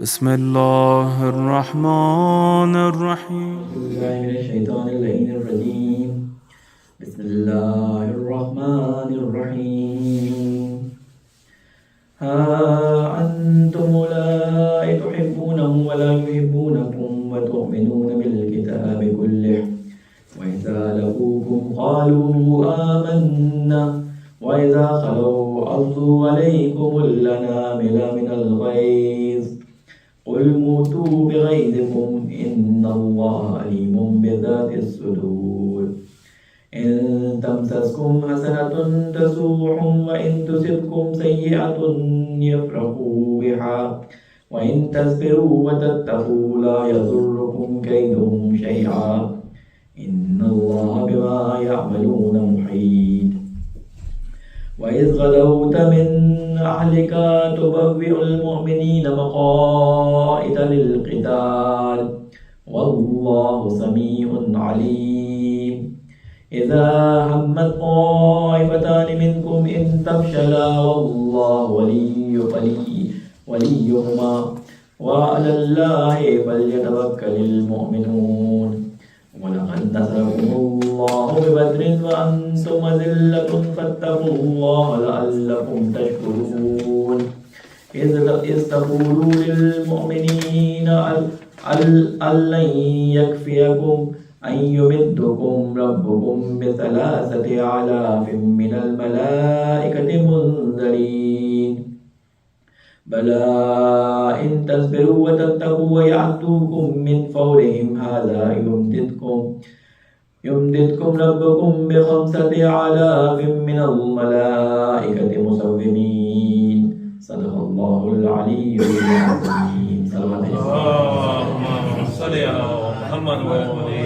بسم الله الرحمن الرحيم. بالله من الشيطان اللعين الرجيم. بسم الله الرحمن الرحيم. ها أنتم أولئك تحبونهم ولا يحبونكم وتؤمنون بالكتاب كله وإذا لقوكم قالوا آمنا وإذا خلوا عضوا عليكم الأنامل من الغيظ قل موتوا بغيظكم إن الله عليم بذات الصدور. إن تمسسكم حسنة تسوءهم وإن تصبكم سيئة يفرحوا بها وإن تصبروا وتتقوا لا يضركم كيدهم شيئا إن الله بما يعملون محيط. وإذ غدوت من أهلك تبوئ المؤمنين مقاعد للقتال والله سميع عليم. إذا همت طائفتان منكم إن تفشلا والله وليهما وعلى الله فليتوكل المؤمنون. ولقد نصركم الله ببدر وأنتم أذلة فاتقوا الله لعلكم تشكرون. إذ تقولوا للمؤمنين ألن يكفيكم أن يمدكم ربكم ب3,000 من الملائكة منذرين بلى إن تصبروا وتتقوا ويعتوكم من فورهم هذا يمددكم ربكم ب5,000 من الملائكة مسومين. صدق الله العلي العظيم. اللهم صل على محمد وعلى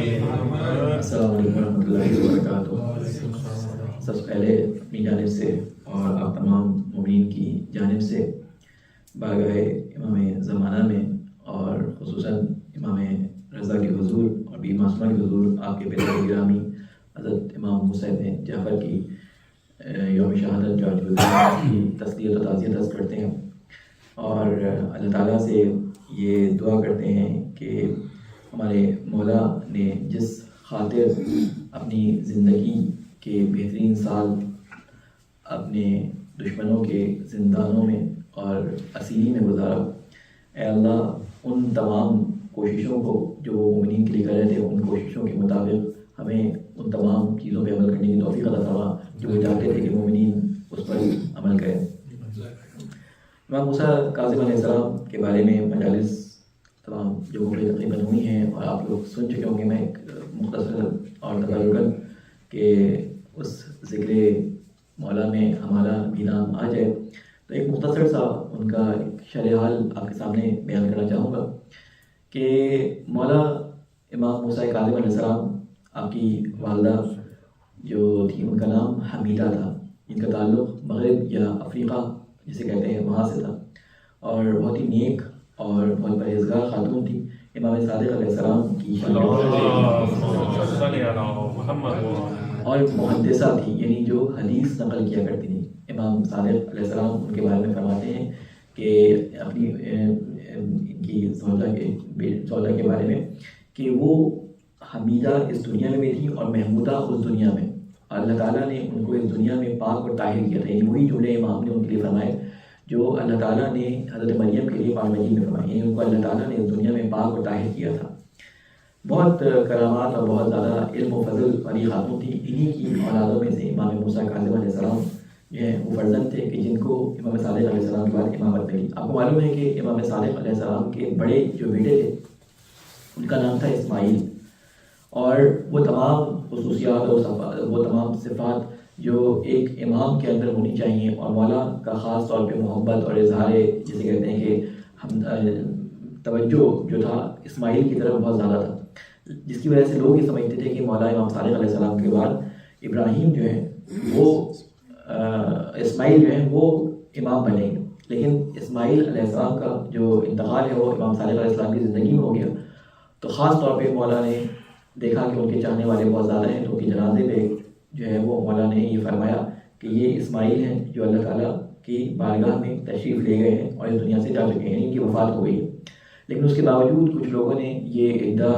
السلام علیکم ورحمۃ اللہ وبرکاتہ. سب سے پہلے اپنی جانب سے اور آپ تمام مومنین کی جانب سے بارگاہ امام زمانہ میں اور خصوصاً امام رضا کے حضور اور بی معصومہ کے حضور آپ کے پدر گرامی حضرت امام حسین جعفر کی یوم شہادت جو آج کی تسلیت و تعزیت عرض کرتے ہیں اور اللہ تعالیٰ سے یہ دعا کرتے ہیں کہ ہمارے مولا نے جس خاطر اپنی زندگی کے بہترین سال اپنے دشمنوں کے زندانوں میں اور اسیری میں گزارا، اے اللہ ان تمام کوششوں کو جو وہ مومنین کے لیے کر رہے تھے ان کوششوں کے مطابق ہمیں ان تمام چیزوں پہ عمل کرنے کی توفیق عطا فرما جو وہ چاہتے تھے کہ مومنین اس پر عمل کریں. امام موسیٰ کاظم علیہ السلام کے بارے میں مجالس تمام جو تقریباً ہوئی ہیں اور آپ لوگ سن چکے ہوں گے. میں ایک مختصر اور تدارکاً کہ اس ذکر مولا میں ہمارا بھی نام آ جائے تو ایک مختصر سا ان کا ایک شرح حال آپ کے سامنے بیان کرنا چاہوں گا کہ مولا امام موسیٰ کاظم علیہ السلام آپ کی والدہ جو تھی ان کا نام حمیدہ تھا، ان کا تعلق مغرب یا افریقہ جسے کہتے ہیں وہاں سے تھا اور بہت ہی نیک اور بہت پرہیزگار خاتون تھی. امام صادق علیہ السلام کی اور محدثہ تھی، یعنی جو حدیث نقل کیا کرتی تھی. امام صادق علیہ السلام ان کے بارے میں فرماتے ہیں کہ اپنی ان کی زوجہ کے بارے میں کہ وہ حمیدہ اس دنیا میں بھی تھی اور محمودہ اس دنیا میں. اللہ تعالیٰ نے ان کو اس دنیا میں پاک اور طاہر کیا تھا. یعنی وہی جملے امام نے ان کے لیے فرمائے جو اللہ تعالیٰ نے حضرت مریم کے لیے قرآن مجید میں فرمائی. یعنی ان کو اللہ تعالیٰ نے اس دنیا میں پاک اور طاہر کیا تھا. بہت کرامات اور بہت زیادہ علم و فضل والی خاتون تھی. انہی کی اولادوں میں سے امام موسیٰ کاظم علیہ السلام جو ہیں وہ فرزند تھے کہ جن کو امام صادق علیہ السلام کے بعد امامت ملی. آپ کو معلوم ہے کہ امام صادق علیہ السلام کے بڑے جو بیٹے تھے ان کا نام تھا اسماعیل، اور وہ تمام خصوصیات اور وہ تمام صفات جو ایک امام کے اندر ہونی چاہیے اور مولا کا خاص طور پہ محبت اور اظہار جسے کہتے ہیں کہ توجہ جو تھا اسماعیل کی طرف بہت زیادہ تھا، جس کی وجہ سے لوگ یہ سمجھتے تھے کہ مولا امام صادق علیہ السلام کے بعد ابراہیم جو ہے وہ اسماعیل جو ہے وہ امام بنے گے. لیکن اسماعیل علیہ السلام کا جو انتقال ہے وہ امام صادق علیہ السلام کی زندگی میں ہو گیا. تو خاص طور پہ مولا نے دیکھا کہ ان کے چاہنے والے بہت زیادہ ہیں تو ان کے جنازے پہ جو ہے وہ مولا نے یہ فرمایا کہ یہ اسماعیل ہیں جو اللہ تعالیٰ کی بارگاہ میں تشریف لے گئے ہیں اور اس دنیا سے جا چکے ہیں، ان کی وفات ہو گئی ہے. لیکن اس کے باوجود کچھ لوگوں نے یہ ادعا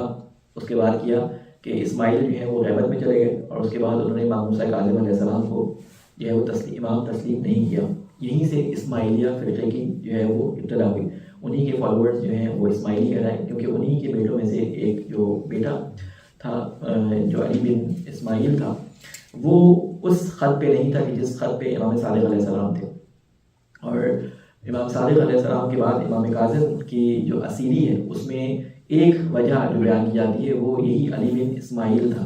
اس کے بعد کیا کہ اسماعیل جو ہے وہ غیبت میں چلے گئے، اور اس کے بعد انہوں نے امام موسیٰ کاظم علیہ السلام کو جو ہے وہ امام تسلیم نہیں کیا۔ یہیں سے اسماعیلیہ فرقے کی جو ہے وہ ابتدا ہوئی۔ انہی کے فالوورز جو ہیں وہ اسماعیلی کہلائے، کیونکہ انہی کے بیٹوں میں سے ایک جو بیٹا تھا جو علی بن اسماعیل تھا، وہ اس خط پہ نہیں تھا کہ جس خط پہ امام صادق علیہ السلام تھے، اور امام صادق علیہ السلام کے بعد امام کاظم کی جو اسیری ہے اس میں ایک وجہ جو بیان کی جاتی ہے وہ یہی علی بن اسماعیل تھا۔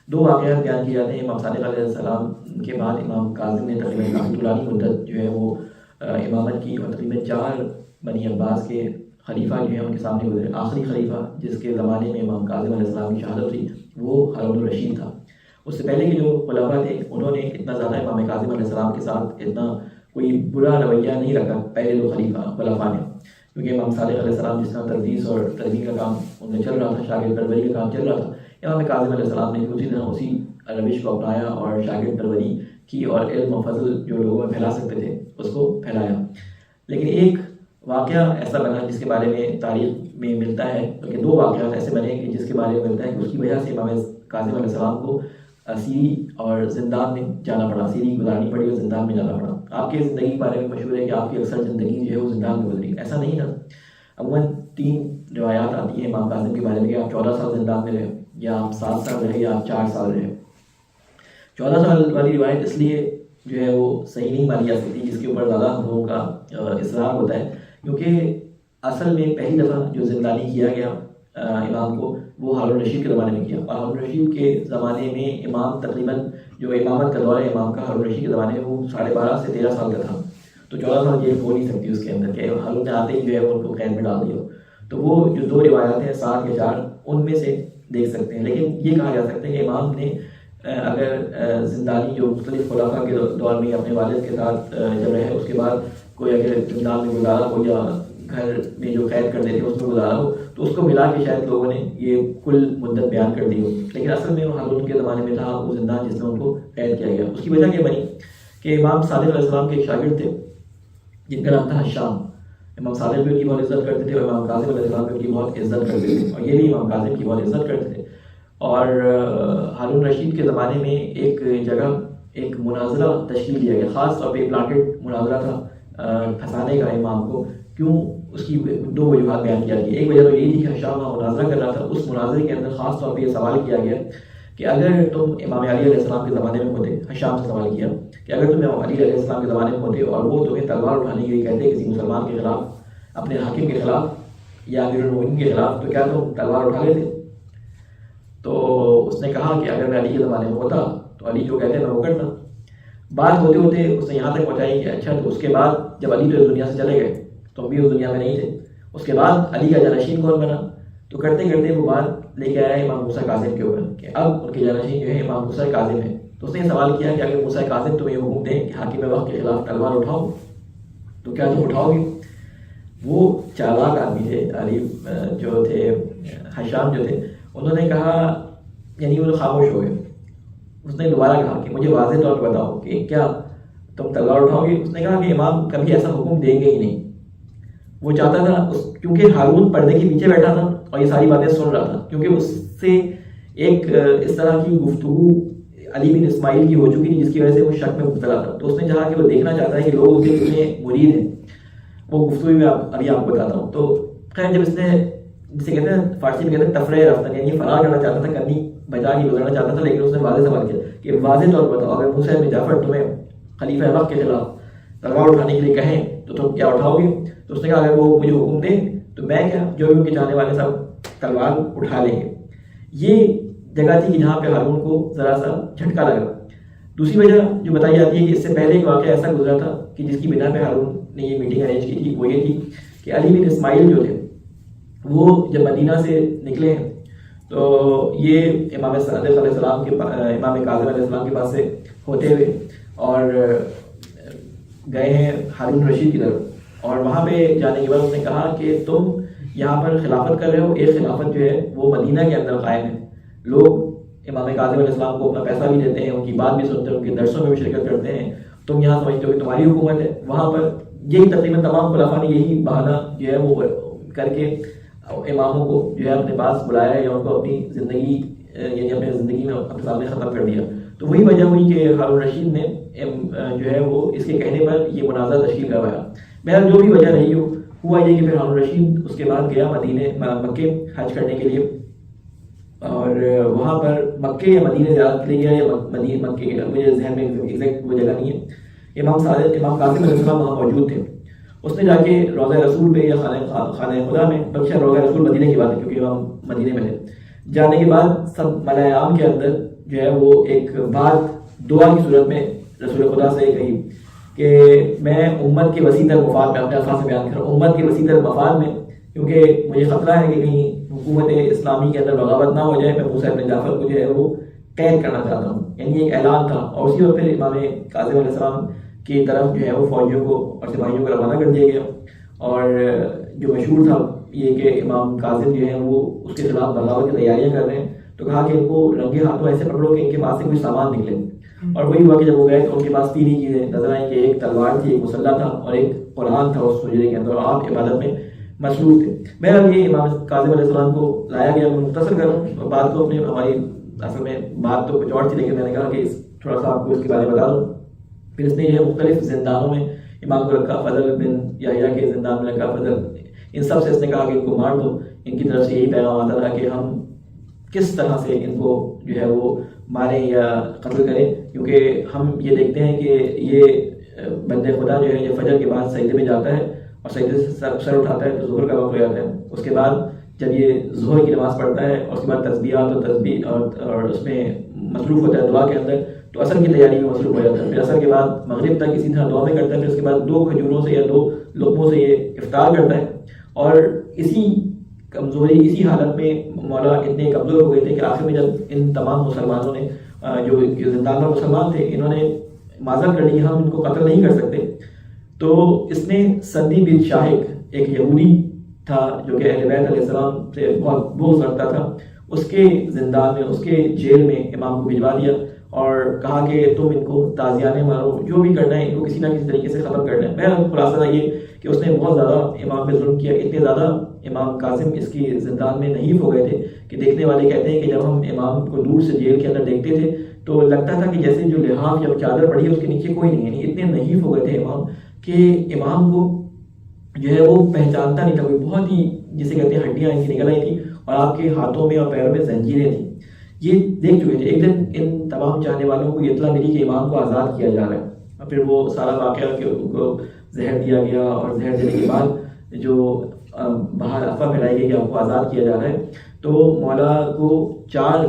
دو واقعات بیان کیے جاتے ہیں امام صادق علیہ السلام کے بعد امام کاظم نے تقریباً کافی طولانی مدت جو ہے وہ امامت کی، اور تقریباً 4 بنی عباس کے خلیفہ جو ہیں ان کے سامنے گزرے۔ آخری خلیفہ جس کے زمانے میں امام کاظم علیہ السلام کی شہادت ہوئی وہ ہارون الرشید تھا۔ اس سے پہلے کے جو خلفاء تھے انہوں نے اتنا زیادہ امام کاظم علیہ السلام کے ساتھ اتنا کوئی برا رویہ نہیں رکھا پہلے دو خلفاء نے، کیونکہ امام صادق علیہ السلام جس طرح تدریس اور تدوین کا کام ان میں چل رہا تھا، شاگرد پروری کا کام چل رہا تھا، امام کاظم علیہ السلام نے اسی طرح اسی روش کو اپنایا اور شاگرد پروری کی اور علم و فضل جو لوگوں میں پھیلا سکتے تھے اس کو پھیلایا۔ لیکن ایک واقعہ ایسا بنا جس کے بارے میں تاریخ میں ملتا ہے، بلکہ 2 واقعات ایسے بنے کہ جس کے بارے میں ملتا ہے کہ اس کی وجہ سے امام کاظم علیہ السلام کو اسیری اور زندان میں جانا پڑا، اسیری گزارنی پڑی اور زندان میں جانا پڑا۔ آپ کی زندگی کے بارے میں مشہور ہے کہ آپ کی اکثر زندگی جو ہے وہ زندان میں گزری، ایسا نہیں تھا۔ عموماً 3 روایات آتی ہیں امام کاظم کے بارے میں کہ آپ 14 سال زندان میں رہے، یا آپ 7 سال رہے، یا آپ 4 سال رہے۔ 14 سال والی روایت اس لیے جو ہے وہ صحیح نہیں مانی جا سکتی، جس کے اوپر زیادہ ہم لوگوں کا اصرار ہوتا ہے، کیونکہ اصل میں پہلی دفعہ جو زندانی کیا گیا امام کو وہ ہارون رشید کے زمانے میں کیا، اور ہارون رشید کے زمانے میں امام تقریباً جو امامت کا دور ہے امام کا ہارون رشید کے زمانے میں وہ 12.5 سے 13 سال کا تھا، تو 14 سال جیل ہو نہیں سکتی اس کے اندر کہ ہارون نے آتے ہی جو ہے وہ ان کو قید میں ڈال دیا۔ تو وہ جو 2 روایات ہیں 7 یا 4 ان میں سے دیکھ سکتے ہیں، لیکن یہ کہا جا سکتا ہے کہ امام نے اگر زندانی جو مختلف خلافہ کے دور میں اپنے والد کے ساتھ جب رہے، اس کے بعد کوئی اگر زندان میں گزارا ہو یا گھر میں جو قید کر دیتے اس میں گزارا ہو، تو اس کو ملا کے شاید لوگوں نے یہ کل مدت بیان کر دی ہو، لیکن اصل میں وہ ہارون کے زمانے میں تھا وہ زندان جس میں ان کو قید کیا گیا۔ اس کی وجہ کیا بنی کہ امام صادق علیہ السلام کے ایک شاگرد تھے جن کا نام تھا حشام۔ امام صادق بھی ان کی بہت عزت کرتے تھے اور امام کاظم علیہ السلام بھی ان کی بہت عزت کرتے تھے، اور یہ بھی امام کاظم کی بہت عزت کرتے تھے۔ اور ہارون رشید کے زمانے میں ایک جگہ ایک مناظرہ تشکیل دیا گیا، خاص طور پہ پلانٹڈ مناظرہ تھا پھنسانے کا امام کو۔ کیوں؟ اس کی 2 وجوہات بیان کیا گئی۔ ایک وجہ تو یہی تھی کہ حشام وہاں مناظرہ کر رہا تھا، اس مناظرے کے اندر خاص طور پہ یہ سوال کیا گیا کہ اگر تم امام علی علیہ السلام کے زمانے میں ہوتے، حشام سے سوال کیا کہ اگر تم امام علی علیہ السلام کے زمانے میں ہوتے اور وہ تمہیں تلوار اٹھانے کے لیے کہتے کسی مسلمان کے خلاف، اپنے حاکم کے خلاف یا امیر المومنین کے خلاف، تو کیا تم تلوار اٹھا لیتے؟ تو اس نے کہا کہ اگر میں علی کے زمانے میں ہوتا تو علی جو کہتے میں وہ کرتا۔ بات ہوتے ہوتے اس نے یہاں تک پہنچائی کہ اچھا تو اس کے بعد جب علی تو اس دنیا سے چلے گئے تو بھی اس دنیا میں نہیں تھے، اس کے بعد علی کا جانشین کون بنا؟ تو کرتے کرتے وہ بات لے کے آیا امام موسیٰ کاظم کے اوپر کہ اب ان کے جانشین جو ہے امام موسیٰ کاظم ہے۔ تو اس نے یہ سوال کیا کہ اگر موسیٰ کاظم تمہیں یہ حکم دیں کہ حاکم وقت کے خلاف تلوار اٹھاؤ تو کیا تم اٹھاؤ گے؟ وہ چالاک آدمی تھے، علی جو تھے، حشام جو تھے، انہوں نے کہا، یعنی وہ خاموش ہو گئے۔ اس نے دوبارہ کہا کہ مجھے واضح طور پر بتاؤ کہ کیا تم تلوار اٹھاؤ گے؟ اس نے کہا کہ امام کبھی ایسا حکم دیں گے ہی نہیں۔ وہ چاہتا تھا کیونکہ ہارون پردے کے پیچھے بیٹھا تھا اور یہ ساری باتیں سن رہا تھا، کیونکہ اس سے ایک اس طرح کی گفتگو علی بن اسماعیل کی ہو چکی تھی جس کی وجہ سے وہ شک میں مبتلا تھا۔ تو اس نے چاہا کہ وہ دیکھنا چاہتا ہے کہ لوگ اسے کتنے مرید ہیں، وہ گفتگو میں ابھی آپ کو بتاتا ہوں۔ تو خیر جب اس نے، جسے کہتے ہیں فارسی میں کہتے ہیں تفریح رفتہ، یعنی فرار کرنا چاہتا تھا، کرنی بچا کے گزرنا چاہتا تھا، لیکن اس نے واضح سوال کیا کہ واضح طور پر بتاؤ اگر موسیٰ بن جعفر تمہیں خلیفہ وقت کے خلاف تلوار اٹھانے کے لیے کہیں تو تم کیا اٹھاؤ گے؟ تو اس نے کہا اگر وہ مجھے حکم دیں تو میں کیا، جو بھی ان کے چاہنے والے سب تلوار اٹھا لیں گے۔ یہ جگہ تھی کہ جہاں پہ ہارون کو ذرا سا جھٹکا لگا۔ دوسری وجہ جو بتائی جاتی ہے کہ اس سے پہلے ایک واقعہ ایسا گزرا تھا کہ جس کی بنا پہ ہارون نے یہ میٹنگ ارینج کی تھی، وہ یہ تھی کہ علی بن اسماعیل جو تھے وہ جب مدینہ سے نکلے ہیں تو یہ امام صادق علیہ السلام کے امام کاظم علیہ السلام کے پاس سے ہوتے ہوئے اور گئے ہیں ہارون رشید کی طرف، اور وہاں پہ جانے کے بعد اس نے کہا کہ تم یہاں پر خلافت کر رہے ہو، ایک خلافت جو ہے وہ مدینہ کے اندر قائم ہے، لوگ امام کاظم علیہ السلام کو اپنا پیسہ بھی دیتے ہیں، ان کی بات بھی سنتے ہیں، ان کے درسوں میں بھی شرکت کرتے ہیں، تم یہاں سمجھتے ہو کہ تمہاری حکومت ہے۔ وہاں پر یہی تقریباً تمام خلافہ نے یہی بہانہ جو ہے وہ کر کے اماموں کو جو ہے اپنے پاس بلایا یا ان کو اپنی زندگی یعنی اپنے زندگی میں اپنے سامنے ختم کر دیا. تو وہی وجہ ہوئی کہ ہارون رشید نے جو ہے وہ اس کے کہنے پر یہ مناظرہ تشکیل کروایا. بہرحال جو بھی وجہ رہی ہو، ہوا یہ کہ پھر ہارون رشید اس کے بعد گیا مکے حج کرنے کے لیے، اور وہاں پر مکے یا مدینے زیارت کے لیے گیا یا مکے گیا، مجھے ذہن میں ایگزیکٹ وہ جگہ نہیں ہے. امام قاسم علیہ السلام وہاں موجود تھے. اس نے جا کے روضہ رسول پہ یا خانہ خدا میں، بلکہ روضہ رسول مدینے کی بات ہے کیونکہ امام مدینے میں تھے، جانے کے بعد سب ملائے عام کے اندر جو ہے وہ ایک بات دعا کی صورت میں رسول خدا سے کہی کہ میں امت کے وسیع تر مفاد میں، اپنے الفاظ سے بیان کر رہا ہوں، امت کے وسیع تر مفاد میں، کیونکہ مجھے خطرہ ہے کہ کہیں حکومت اسلامی کے اندر بغاوت نہ ہو جائے. میں موسیٰ ابن جعفر کو جو ہے وہ قید کرنا چاہتا ہوں. یعنی ایک اعلان تھا، اور اسی وقت پھر امام کاظم علیہ السلام کی طرف جو ہے وہ فوجیوں کو اور سپاہیوں کو روانہ کر دیا گیا. اور جو مشہور تھا یہ کہ امام کاظم جو ہے وہ اس کے خلاف بغاوت کی تیاریاں کر رہے ہیں، تو کہا کہ ان کو رنگے ہاتھوں ایسے پکڑو کہ ان کے پاس سے کوئی سامان نکلے. اور وہی ہوا کہ جب وہ گئے تو ان کے پاس تین ہی چیزیں نظر آئیں کہ ایک تلوار تھی، ایک مسلح تھا، اور ایک قرآن تھا اس حجرے کے اندر، اور آپ عبادت میں مصروف تھے. بہرحال یہ امام کاظم علیہ السلام کو لایا گیا. میں مختصر کروں بات کو، اپنے ہماری اصل میں بات تو کچھ اور تھی، لیکن میں نے کہا کہ تھوڑا سا آپ کو اس کے بارے میں بتا دوں. پھر اس نے جو ہے مختلف زندانوں میں امام کو رکھا، فضل بن یحییٰ کے زندان میں رکھا. فضل ان سب سے اس نے کہا کہ ان کو مار دو. ان کی طرف سے یہی پیغام آتا تھا کہ ہم کس طرح سے ان کو جو ہے وہ ماریں یا قتل کریں، کیونکہ ہم یہ دیکھتے ہیں کہ یہ بندے خدا جو ہے یہ فجر کے بعد سجدے میں جاتا ہے اور سجدے سے سر اٹھاتا ہے تو ظہر کا وقت ہو جاتا ہے. اس کے بعد جب یہ ظہر کی نماز پڑھتا ہے اور اس کے بعد تسبیحات اور تسبیح اور اس میں مصروف ہوتا ہے دعا کے اندر، تو عصر کی تیاری میں مصروف ہو جاتا ہے. پھر عصر کے بعد مغرب تک اسی طرح دعا میں کرتا ہے. پھر اس کے بعد 2 کھجوروں سے یا 2 لقموں سے یہ افطار کرتا ہے. اور اسی کمزوری، اسی حالت میں مولا اتنے کمزور ہو گئے تھے کہ آخر میں جب ان تمام مسلمانوں نے جو زندان میں مسلمان تھے، انہوں نے معذرت کر لی ہم ان کو قتل نہیں کر سکتے، تو اس نے سندی بن شاہق ایک یہودی تھا جو کہ اہل بیت علیہ السلام سے بہت بغض رکھتا تھا، اس کے زندان میں، اس کے جیل میں امام کو بھجوا دیا اور کہا کہ تم ان کو تازیانے مارو، جو بھی کرنا ہے ان کو کسی نہ کسی طریقے سے ختم کرنا ہے. بہرحال خلاصہ یہ کہ اس نے بہت زیادہ امام پہ ظلم کیا. اتنے زیادہ امام کاظم اس کی زندان میں نحیف ہو گئے تھے کہ دیکھنے والے کہتے ہیں کہ جب ہم امام کو دور سے جیل کے اندر دیکھتے تھے تو لگتا تھا کہ جیسے جو لحاف یا چادر پڑی ہے اس کے نیچے کوئی نہیں ہے. یعنی اتنے نحیف ہو گئے تھے امام کہ امام کو جو ہے وہ پہچانتا نہیں تھا کوئی. بہت ہی جسے کہتے ہیں ہڈیاں ان کی نکل آئی تھیں اور آپ کے ہاتھوں میں اور پیروں میں زنجیریں تھیں. یہ دیکھ چکے تھے. ایک دن ان تمام چاہنے والوں کو یہ اطلاع ملی کہ امام کو آزاد کیا جا رہا ہے، اور پھر وہ سارا واقعہ کہ ان کو زہر دیا گیا اور زہر دینے کے بعد جو باہر افواہ پھیلائی گئی کہ آپ کو آزاد کیا جا رہا ہے. تو مولا کو 4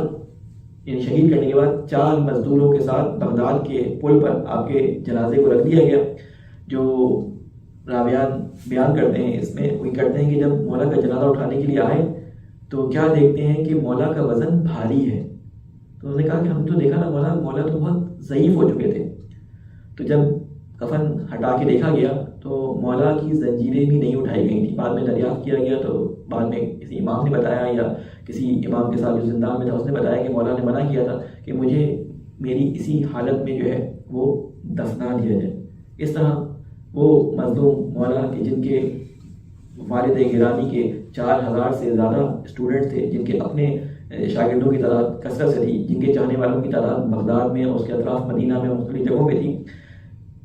یعنی شہید کرنے کے بعد 4 مزدوروں کے ساتھ بغداد کے پل پر آپ کے جنازے کو رکھ دیا گیا. جو راویان بیان کرتے ہیں اس میں وہی کرتے ہیں کہ جب مولا کا جنازہ اٹھانے کے لیے آئے تو کیا دیکھتے ہیں کہ مولا کا وزن بھاری ہے. تو انہوں نے کہا کہ ہم تو دیکھا نا مولا تو بہت ضعیف ہو چکے تھے. تو جب کفن ہٹا کے دیکھا گیا تو مولا کی زنجیریں بھی نہیں اٹھائی گئی تھیں. بعد میں دریافت کیا گیا تو بعد میں کسی امام نے بتایا یا کسی امام کے ساتھ جو زندان میں تھا اس نے بتایا کہ مولا نے منع کیا تھا کہ مجھے میری اسی حالت میں جو ہے وہ دفنا دیا جائے. اس طرح وہ مظلوم مولا کہ جن کے والد گرامی کے 4000 سے زیادہ اسٹوڈنٹ تھے، جن کے اپنے شاگردوں کی تعداد کثرت سے تھی، جن کے چاہنے والوں کی تعداد بغداد میں اور اس کے اطراف مدینہ میں مختلف جگہوں پہ تھی،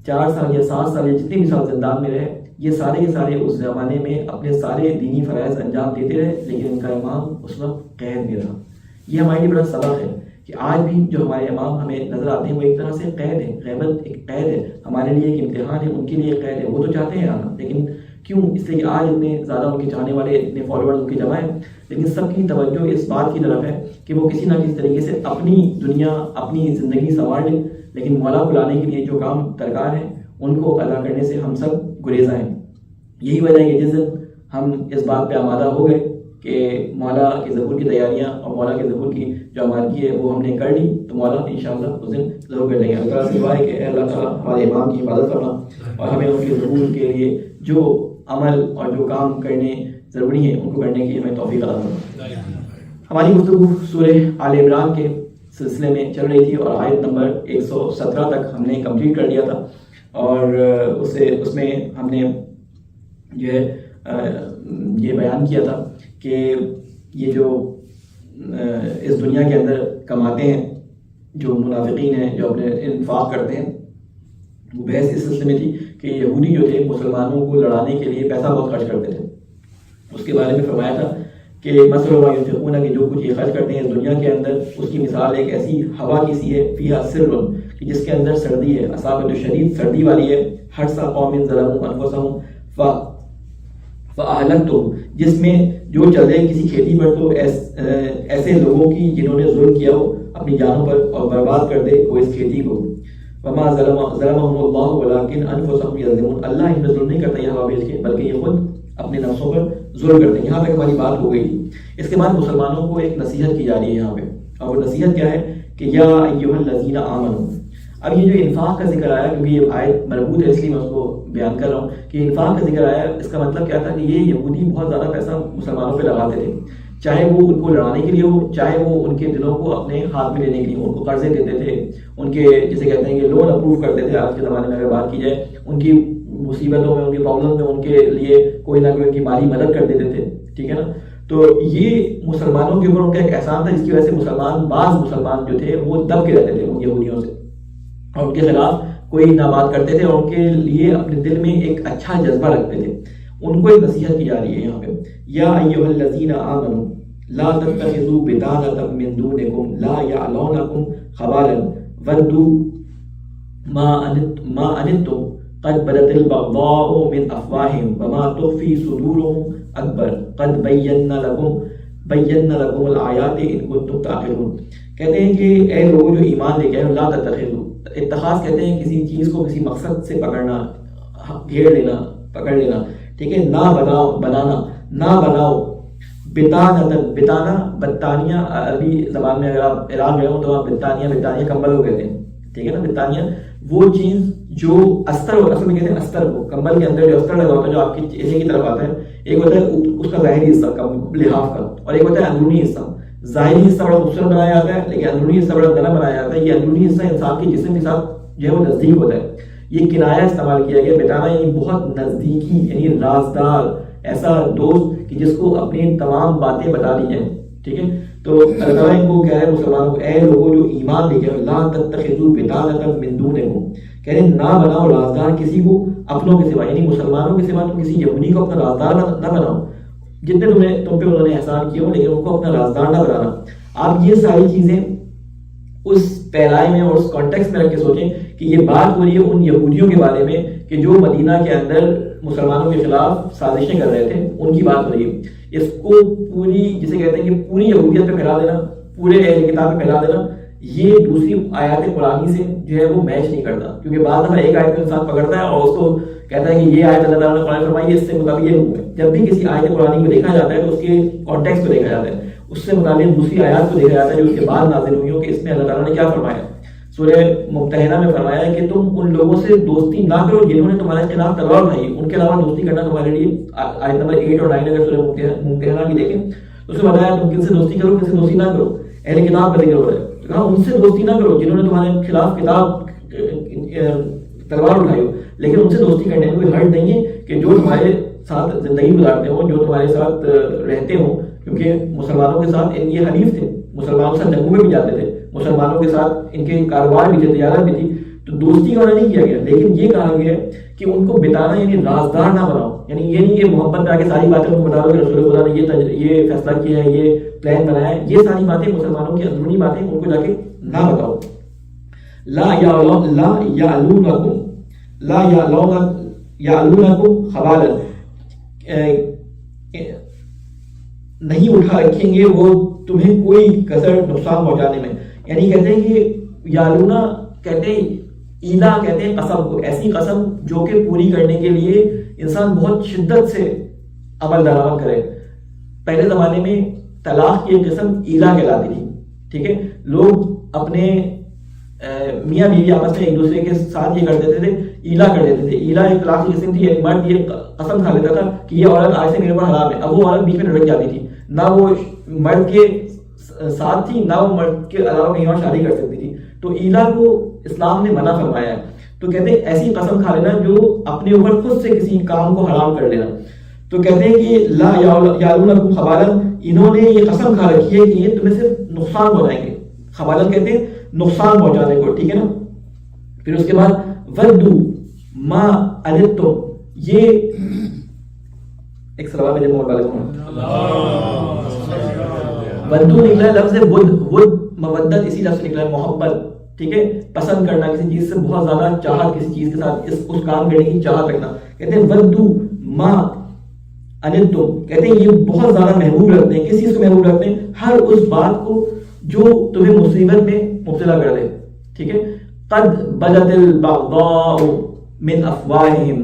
4 سال یا 7 سال یا جتنے بھی سال زندان میں رہے، یہ سارے کے سارے اس زمانے میں اپنے سارے دینی فرائض انجام دیتے رہے، لیکن ان کا امام اس وقت قید میں رہا. یہ ہمارے لیے بڑا سبق ہے کہ آج بھی جو ہمارے امام ہمیں نظر آتے ہیں وہ ایک طرح سے قید ہے. غیبت ایک قید ہے، ہمارے لیے ایک امتحان ہے، ان کے لیے ایک قید ہے. وہ تو چاہتے ہیں آنا، لیکن کیوں؟ اس لیے کہ آج اتنے زیادہ ان کے چاہنے والے، اتنے فالوورز ان کے جمع ہیں، لیکن سب کی توجہ اس بات کی طرف ہے کہ وہ کسی نہ کسی طریقے سے اپنی دنیا، اپنی زندگی سنوار لیں، لیکن مولا کو لانے کے لیے جو کام درکار ہیں ان کو ادا کرنے سے ہم سب گریزاں ہیں. یہی وجہ ہے کہ جس دن ہم اس بات پہ آمادہ ہو گئے کہ مولا کے ظہور کی تیاریاں اور مولا کے ظہور کی جو آمادگی ہے وہ ہم نے کر لی، تو مولا انشاءاللہ اس دن ضرور کر لیں گے. اللہ تعالیٰ سے دعا ہے کہ اللہ تعالیٰ ہمارے امام کی حفاظت کرنا اور ہمیں ان کے ظہور کے لیے جو عمل اور جو کام کرنے ضروری ہیں ان کو کرنے کی ہمیں توفیق عطا فرمائے. ہماری گفتگو سورہ آل عمران کے سلسلے میں چل رہی تھی اور آیت نمبر 117 تک ہم نے کمپلیٹ کر لیا تھا، اور اس میں ہم نے جو ہے یہ بیان کیا تھا کہ یہ جو اس دنیا کے اندر کماتے ہیں جو منافقین ہیں جو اپنے انفاق کرتے ہیں، وہ بحث اس سلسلے میں تھی کہ یہودی جو تھے مسلمانوں کو لڑانے کے لیے پیسہ بہت خرچ کرتے تھے. اس کے بارے میں فرمایا تھا کہ مثلا ما ينفقون کہ جو کچھ یہ خرچ کرتے ہیں اس دنیا کے اندر، اس کی مثال ایک ایسی ہوا کی سی ہے فیہا سر کہ جس کے اندر سردی ہے، اصابت شدید سردی والی ہے، حرث قوم ظلموا انفسهم فاهلكتهم، جس میں جو چل رہے کسی کھیتی پر تو ایسے لوگوں کی جنہوں نے ظلم کیا ہو اپنی جانوں پر اور برباد کر دے وہ اس کھیتی کو. وما ظلمهم الله ولكن انفسهم يظلمون، اللہ ان پر ظلم نہیں کرتا یہ ہوا بھیج کے، بلکہ یہ خود اپنے نفسوں پر ظلم کرتے ہیں. یہاں تک ہماری بات ہو گئی تھی. اس کے بعد مسلمانوں کو ایک نصیحت کی جا رہی ہے یہاں پہ، اور وہ نصیحت کیا ہے کہ یا ایھا الذین آمنوا. اب یہ جو انفاق کا ذکر آیا، کیونکہ یہ آیت مربوط ہے اس لیے میں اس کو بیان کر رہا ہوں کہ انفاق کا ذکر آیا، اس کا مطلب کیا تھا کہ یہ یہودی بہت زیادہ پیسہ مسلمانوں پہ لگاتے تھے، چاہے وہ ان کو لڑانے کے لیے ہو، چاہے وہ ان کے دلوں کو اپنے ہاتھ میں لینے کے لیے، ان کو قرضے دیتے تھے، ان کے جسے کہتے ہیں کہ لون اپروو کرتے تھے. آج کے زمانے میں اگر بات کی جائے، ان کی مصیبتوں میں، ان کی پرابلم میں ان کے لیے کوئی نہ کوئی ان کی مالی مدد کر دیتے تھے. ٹھیک ہے نا. تو یہ مسلمانوں کے اوپر ان کا ایک احسان تھا، جس کی وجہ سے بعض مسلمان جو تھے وہ دب کے رہتے تھے ان یہودیوں سے، اور ان کے خلاف کوئی نہ بات کرتے تھے، اور ان کے لیے اپنے دل میں ایک اچھا جذبہ رکھتے تھے. ان کو ایک نصیحت کی جا رہی ہے یہاں پہ، یا ایھا الذین آمنوا لا تتخذوا بطانة من دونکم لا یعلونکم خبالا ودوا ما عنتم قد بدت البغضاء من افواہہم وما تخفی صدورہم اکبر قد بینا لکم الآیات ان کنتم تعقلون. کہتے ہیں کہ اے لوگوں جو ایمان لے کے آئے، لا تتخذوا، اتخاذ کہتے ہیں کسی چیز کو کسی مقصد سے پکڑنا، گھیر لینا، پکڑ لینا. ٹھیک ہے. نہ بناؤ بتانا بتانیہ، عربی زبان میں اگر آپ عراق گئے ہو تو وہاں بتانیہ کمبل کو کہتے ہیں. ٹھیک ہے نا. بتانیہ وہ چیز جو استر ہوتا ہے، اصل میں کہتے ہیں استر کو، کمبل کے اندر جو استر لگا ہوتا ہے جو آپ کی چہرے کی طرف آتا ہے. ایک ہوتا ہے اس کا ظاہری حصہ لحاف کا، اور ایک ہوتا ہے اندرونی حصہ. ظاہری حصہ بڑا خوبصورت بنایا جاتا ہے، لیکن اندرونی حصہ بڑا گندا بنایا جاتا ہے. یہ اندرونی حصہ انسان کے جسم کے ساتھ جو ہے وہ نزدیک ہوتا ہے. یہ کنایا استعمال کیا گیا. بتانا یعنی بہت نزدیکی، یعنی رازدار، ایسا دوست کہ جس کو اپنی تمام باتیں بتا دی جائیں. ٹھیک ہے. تو اللہ تعالیٰ ان کو کہہ رہے ہیں مسلمانوں کو، اے لوگوں جو ایمان لے کے لا تتخذوا بطانة من دونکم، کہہ رہے ہیں نہ بناؤ رازدار کسی کو اپنوں کے سوا، یعنی مسلمانوں کے سوا تم کسی یہودی کو اپنا رازدار نہ بناؤ، جتنے تم پہ انہوں نے احسان کیے ہو، لیکن ان کو اپنا رازدار نہ بنانا. آپ یہ ساری چیزیں اس پیرائی میں اور اس کانٹیکس میں رکھ کے سوچیں کہ یہ بات ہو رہی ہے ان یہودیوں کے بارے میں کہ جو مدینہ کے اندر مسلمانوں کے خلاف سازشیں کر رہے تھے، ان کی بات ہو رہی ہے. اس کو پوری جسے کہتے ہیں کہ پوری یہودیت پہ پھیلا دینا، پورے اہل کتاب پہ پھیلا دینا، یہ دوسری آیات قرآنی سے جو ہے وہ میچ نہیں کرتا. کیونکہ بعض دفعہ ایک آیت کو انسان پکڑتا ہے اور اس کو کہتا ہے کہ یہ آیت اللہ تعالیٰ نے قرآن فرمائی ہے، اس سے مطابق یہ حکم ہے. جب بھی کسی آیت قرآنی کو دیکھا جاتا ہے تو اس کے کانٹیکس کو دیکھا جاتا ہے، اس سے متعلق دوسری آیات کو دیکھا جاتا ہے جو اس کے بعد نازل ہوئی ہوں کہ اس میں اللہ تعالیٰ نے کیا فرمایا. سورہ ممتحنہ میں فرمایا ہے کہ تم ان لوگوں سے دوستی نہ کرو جنہوں نے تمہارے خلاف تلوار اٹھائی، ان کے علاوہ دوستی کرنا تمہارے لیے. آیت نمبر 8 اور 9 اگر سورہ ممتحنہ بھی دیکھیں تو اس میں بتایا تم کن سے دوستی کرو، کن سے دوستی نہ کرو. اہل کتاب کا ذکر ہو رہا ہے، کہا ان سے دوستی نہ کرو جنہوں نے تمہارے خلاف کتاب تلوار اٹھائی ہو، لیکن ان سے دوستی کرنے میں کوئی حرج نہیں ہے کہ جو تمہارے ساتھ زندگی گزارتے ہوں، جو تمہارے ساتھ رہتے ہوں. کیونکہ مسلمانوں کے ساتھ یہ حلیف تھے، مسلمانوں کے ساتھ جنگوں میں بھی جاتے تھے، مسلمانوں کے ساتھ ان کے کاروبار بھی تھے، تجارت بھی تھی، تو دوستی کا نہیں کیا گیا. لیکن یہ کہا گیا کہ ان کو بتانا یعنی رازدار نہ بناؤ، یعنی یہ نہیں کہ محبت میں آ کے ساری باتیں ان کو بتا دو کہ رسول خدا نے یہ فیصلہ کیا ہے، یہ پلان بنایا ہے. یہ ساری باتیں مسلمانوں کی اندرونی باتیں ان کو جا کے نہ بتاؤ. لا یعلونکم خبالا، نہیں اٹھا رکھیں گے وہ تمہیں کوئی کسر نقصان پہنچانے میں. یعنی کہتے ہیں کہ یالونا کہتے ہیں ایلا کہتے ہیں قسم کو، ایسی قسم جو کہ پوری کرنے کے لیے انسان بہت شدت سے عمل درآمد کرے. پہلے زمانے میں طلاق کی ایک قسم ایلا کہلاتی تھی. ٹھیک ہے. لوگ اپنے میاں بیوی آپس میں ایک دوسرے کے ساتھ یہ کر دیتے تھے، ایلا کر دیتے تھے. ایلا ایک طلاق کی قسم تھی. ایک مرد یہ قسم کھا لیتا تھا کہ یہ عورت آج سے میرے اوپر حرام ہے. اب وہ عورت بیچ میں لڑک جاتی تھی، نہ وہ مرد کے ساتھ تھی نہ وہ مرد کے علاوہ کہیں اور شادی کر سکتی تھی. تو ایلا کو اسلام نے منع فرمایا ہے. تو کہتے ہیں ایسی قسم کھا لینا جو اپنے اوپر خود سے کسی کام کو حرام کر لینا. تو کہتے ہیں کہ لا یعلونکم خبالا، انہوں نے یہ قسم کھا رکھی ہے کہ یہ تمہیں صرف نقصان پہنچائیں گے. خبالن کہتے ہیں نقصان پہنچانے کو، ٹھیک ہے نا. پھر اس کے بعد ودو ما عنتم، یہ ایک سلام میرے محمد والے ودو نکلا ہے لفظ ود، ود مودت اسی لفظ نکلا ہے محبت، ٹھیک ہے، پسند کرنا کسی چیز سے، بہت زیادہ چاہت کسی چیز کے ساتھ، اس کام کرنے کی چاہت رکھنا. کہتے ہیں ودو ما عنتم، کہتے ہیں یہ بہت زیادہ محبوب رکھتے ہیں. کس چیز کو محبوب رکھتے ہیں؟ ہر اس بات کو جو تمہیں مصیبت میں مبتلا کر دے، ٹھیک ہے. قد بدت البغضاء من افواہہم،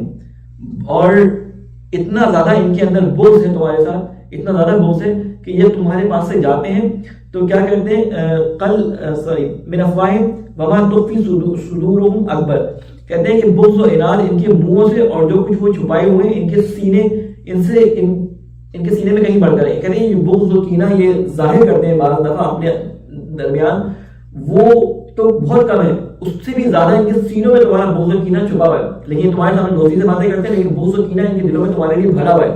اور اتنا زیادہ ان کے اندر بغض ہے تمہارے ساتھ، اتنا زیادہ بغض ہے کہ یہ تمہارے پاس سے جاتے ہیں تو کیا کرتے ہیں من افواہہم وما تخفی صدورہم اکبر. کہتے ہیں کہ بغض و اناد ان کے منہوں سے اور جو کچھ وہ چھپائے ہوئے ہیں ان کے سینے، ان کے سینے میں کہیں بڑھ کر ہے. کہتے ہیں یہ بغض و کینہ یہ ظاہر کرتے ہیں بعض دفعہ اپنے درمیان، وہ تو بہت کم ہے، اس سے بھی زیادہ ان کے سینوں میں تمہارا بغض و کینہ چھپا ہوا ہے. لیکن تمہارے سامنے دوستی سے باتیں کرتے ہیں لیکن بغض و کینہ ان کے دلوں میں تمہارے لیے بھرا ہوا ہے.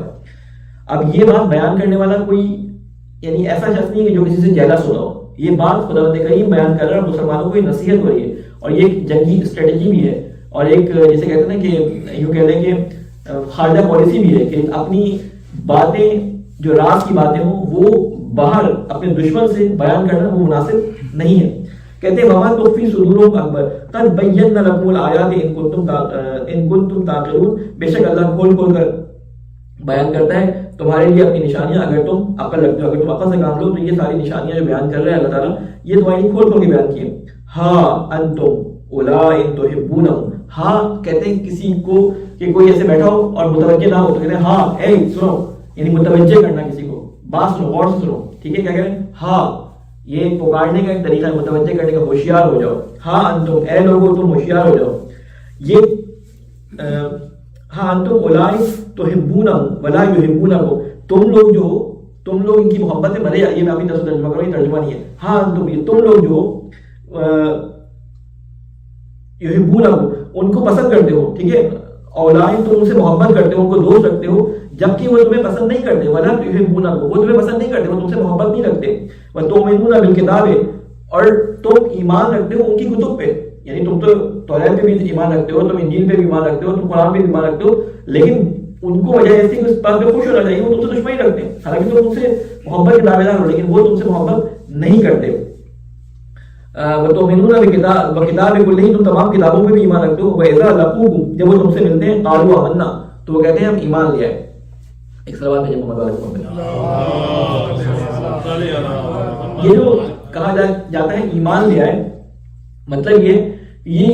اب یہ بات بیان کرنے والا کوئی یعنی ایسا شخص نہیں کہ جو کسی سے جیلس ہو رہا ہو. یہ بات خداوند کریم بیان کر رہا ہے، مسلمانوں کو یہ نصیحت ہو رہی ہے، اور یہ ایک جنگی اسٹریٹجی بھی ہے، اور ایک جیسے کہتے ہیں کہ یوں کہہ لیں کہ خارجہ پالیسی بھی ہے کہ اپنی باتیں جو راز کی باتیں ہوں وہ باہر اپنے دشمن سے بیان کرنا وہ مناسب نہیں ہے. کہتے ہیں وما تخفی صدورہم اکبر قد بینا لکم الآیات ان کنتم تعقلون، بے شک اللہ کھول کھول کر بیان کرتا ہے تمہارے لیے اپنی نشانیاں اگر تم عقل رکھتے ہو، اگر تم عقل سے کام لو تو یہ ساری نشانیاں جو بیان کر رہے ہیں اللہ تعالیٰ یہ تمہارے لیے کھول کھول کے بیان کیے. ہاں انتم اولئک تحبونہم، ہاں کہتے ہیں کسی کو کہ کوئی ایسے بیٹھا ہو اور متوجہ نہ ہو تو کہتے ہیں ہاں اے سنو، یعنی متوجہ کرنا کسی کو، بات سنو، غور سے سنو، ٹھیک ہے. کیا کہیں؟ ہاں، یہ پکارنے کا ایک طریقہ ہے، متوجہ کرنے کا، ہوشیار ہو جاؤ. ہاں انتم، اے لوگو تم ہوشیار ہو جاؤ. یہ ہاں انتم اولئک تحبونہم ولا یحبونکم، تم لوگ جو، تم لوگ ان کی محبت میں بھلے، یہ میں اپنی طرف سے ترجمہ کروں، یہ ترجمہ نہیں ہے. ہاں انتم، یہ تم لوگ جو یحبونکم ان کو پسند کرتے ہو، ٹھیک ہے، اولائن تم ان سے محبت کرتے ہو، ان کو دوست رکھتے ہو، جبکہ وہ تمہیں پسند نہیں کرتے. ولا تحبونکم، وہ تمہیں پسند نہیں کرتے، وہ تم سے محبت نہیں رکھتے. وتؤمنون بالکتاب، اور تم ایمان رکھتے ہو ان کی کتب پہ، یعنی تم تو توریت پہ بھی ایمان رکھتے ہو، تم انجیل پہ بھی ایمان رکھتے ہو، تم قرآن پہ بھی ایمان رکھتے ہو، لیکن ان کو وجہ ایسی کہ اس بات پہ خوش ہونا چاہیے وہ تم سے دشمنی رکھتے ہیں، حالانکہ تم ان سے محبت کے دعوے دار ہو لیکن وہ تم سے محبت نہیں کرتے. وتؤمنون بالکتاب کلہ، تم تمام کتابوں پہ بھی ایمان رکھتے ہو. وَإِذَا لَقُوكُمْ، جب وہ تم سے ملتے ہیں، قَالُوا آمَنَّا، تو وہ کہتے ہیں ہم ایمان لے آئے. ایک صلوات ہے محمد علیہ وسلم. یہ جو کہا جاتا ہے ایمان لے آئے، مطلب یہ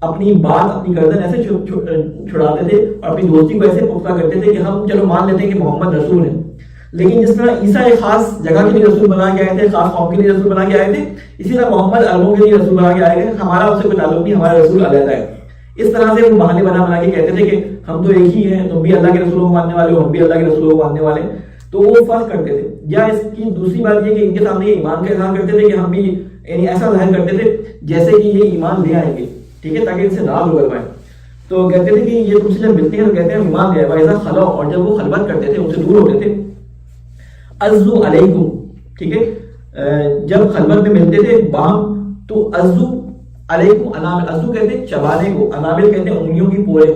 اپنی بات، اپنی گردن ایسے چھڑاتے تھے اور اپنی دوستی کو ایسے پختہ کرتے تھے کہ ہم چلو مان لیتے ہیں کہ محمد رسول ہے. لیکن جس طرح عیسیٰ ایک خاص جگہ کے لیے رسول بنا کے آئے تھے، خاص قوم کے لیے رسول بنا کے آئے تھے، اسی طرح محمد عربوں کے لیے رسول بنا کے آئے گئے، ہمارا اس سے کوئی تعلق نہیں، ہمارا رسول علیحدہ ہے. اس طرح سے وہ بہانے بنا کے کہتے تھے کہ ہم تو ایک ہی ہیں، تم بھی اللہ کے رسولوں کو ماننے والے ہو، ہم بھی اللہ کے رسولوں کو ماننے والے ہیں. تو وہ فرق کرتے تھے. یا اس کی دوسری بات یہ کہ ان کے سامنے یہ ایمان کا اظہار کرتے تھے کہ ہم بھی، یعنی ایسا ظاہر کرتے تھے جیسے کہ یہ ایمان لے آئیں گے، ٹھیک ہے، تاکہ ان سے ناراض ہو کر پائیں. تو کہتے تھے کہ یہ تم سے جب ملتے ہیں تو کہتے ہیں ہم ایمان لے آئے. وَإِذَا خَلَوْا، اور جب وہ خلوت کرتے تھے، ان سے دور ہوتے تھے، عَزُّوا عَلَيْكُمْ، ٹھیک ہے، جب خلوت میں ملتے تھے باہم تو عَزُّوا عَلَيْكُمْ انامل، عَزُّوا کہتے ہیں چبانے کو، انامل کہتے ہیں انگلیوں کی پورے.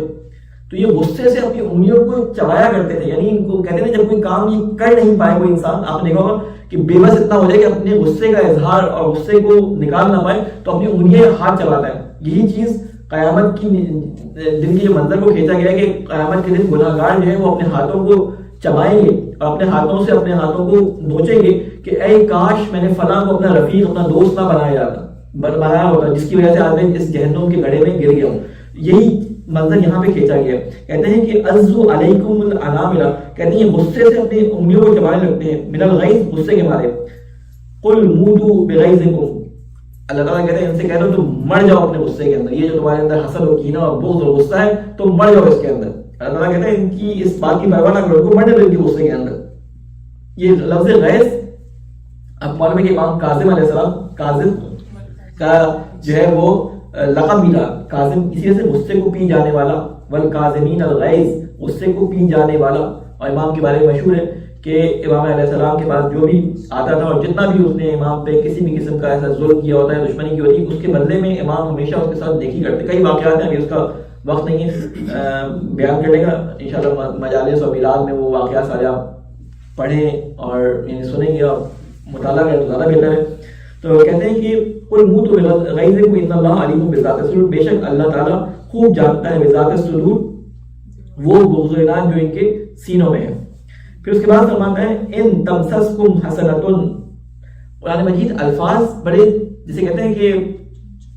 تو یہ غصے سے اپنی انگلیوں کو چبایا کرتے تھے، یعنی ان کو کہتے ہیں جب کوئی کام یہ کر نہیں پائے کوئی انسان، آپ نے دیکھا ہوگا کہ بے بس اتنا ہو جائے کہ اپنے غصے کا اظہار اور غصے کو نکال نہ پائے تو اپنی انگلیاں ہاتھ چباتا ہے. یہی چیز قیامت کی دن کی جو منظر کو کھینچا گیا ہے کہ قیامت کے دن گناہ گار جو ہے وہ اپنے ہاتھوں کو چبائیں گے اور اپنے ہاتھوں سے اپنے ہاتھوں کو نوچیں گے کہ اے کاش میں نے فلاں کو اپنا رفیق، اپنا دوست نہ بنایا ہوتا جس کی وجہ سے آج میں اس جہنم کے گڑھے میں گر گیا ہوں. یہی منظر یہاں پہ کھینچا گیا. کہتے ہیں کہ عَزُّوا عَلَيْكُمُ الْأَنَامِلَ، کہتے ہیں غصے سے اپنی انگلیوں کو چبانے لگتے ہیں، من الغیظ، غصے کے مارے. قُلْ مُوتُوا بِغَیظِکُمْ، اللہ تعالیٰ کہتے ہیں ان سے کہہ دو تم مر جاؤ اپنے غصے کے اندر. یہ جو تمہارے اندر حسد و کینہ اور بغض اور غصہ ہے تم مر جاؤ اس کے اندر. اللہ تعالیٰ کہتے ہیں ان کی اس بات کی پرواہ نہ کرو، کو مرنے دو ان کے غصے کے اندر. یہ لفظ غیظ اب معلوم ہے کہ امام کاظم علیہ السلام، کاظم کا جو ہے وہ لقب بھی تھا. کاظم اسی سے غصے کو پی جانے والا، والکاظمین الغیظ، غصے کو پی جانے والا. اور امام کے بارے میں مشہور ہے کہ امام علیہ السلام کے پاس جو بھی آتا تھا اور جتنا بھی اس نے امام پہ کسی بھی قسم کا ایسا ظلم کیا ہوتا ہے، دشمنی کی ہوتی ہے، اس کے بدلے میں امام ہمیشہ اس کے ساتھ نیکی کرتے. کئی واقعات ہیں، ابھی اس کا وقت نہیں ہے بیان کرنے کا. انشاءاللہ مجالس اور میلاد میں وہ واقعات سارے آپ پڑھیں اور سنیں گے اور مطالعہ کریں تو زیادہ بہتر ہے. تو کہتے ہیں کہ قل موتوا بغیظکم ان اللہ علیم بذات الصدور، بے شک اللہ تعالیٰ خوب جانتا ہے بذات الصدور، وہ بغض و عناد جو ان کے سینوں میں ہے. پھر اس کے بعد فرماتا ہے ان تمسسکم حسنۃ. قرآن مجید الفاظ بڑے جسے کہتے ہیں کہ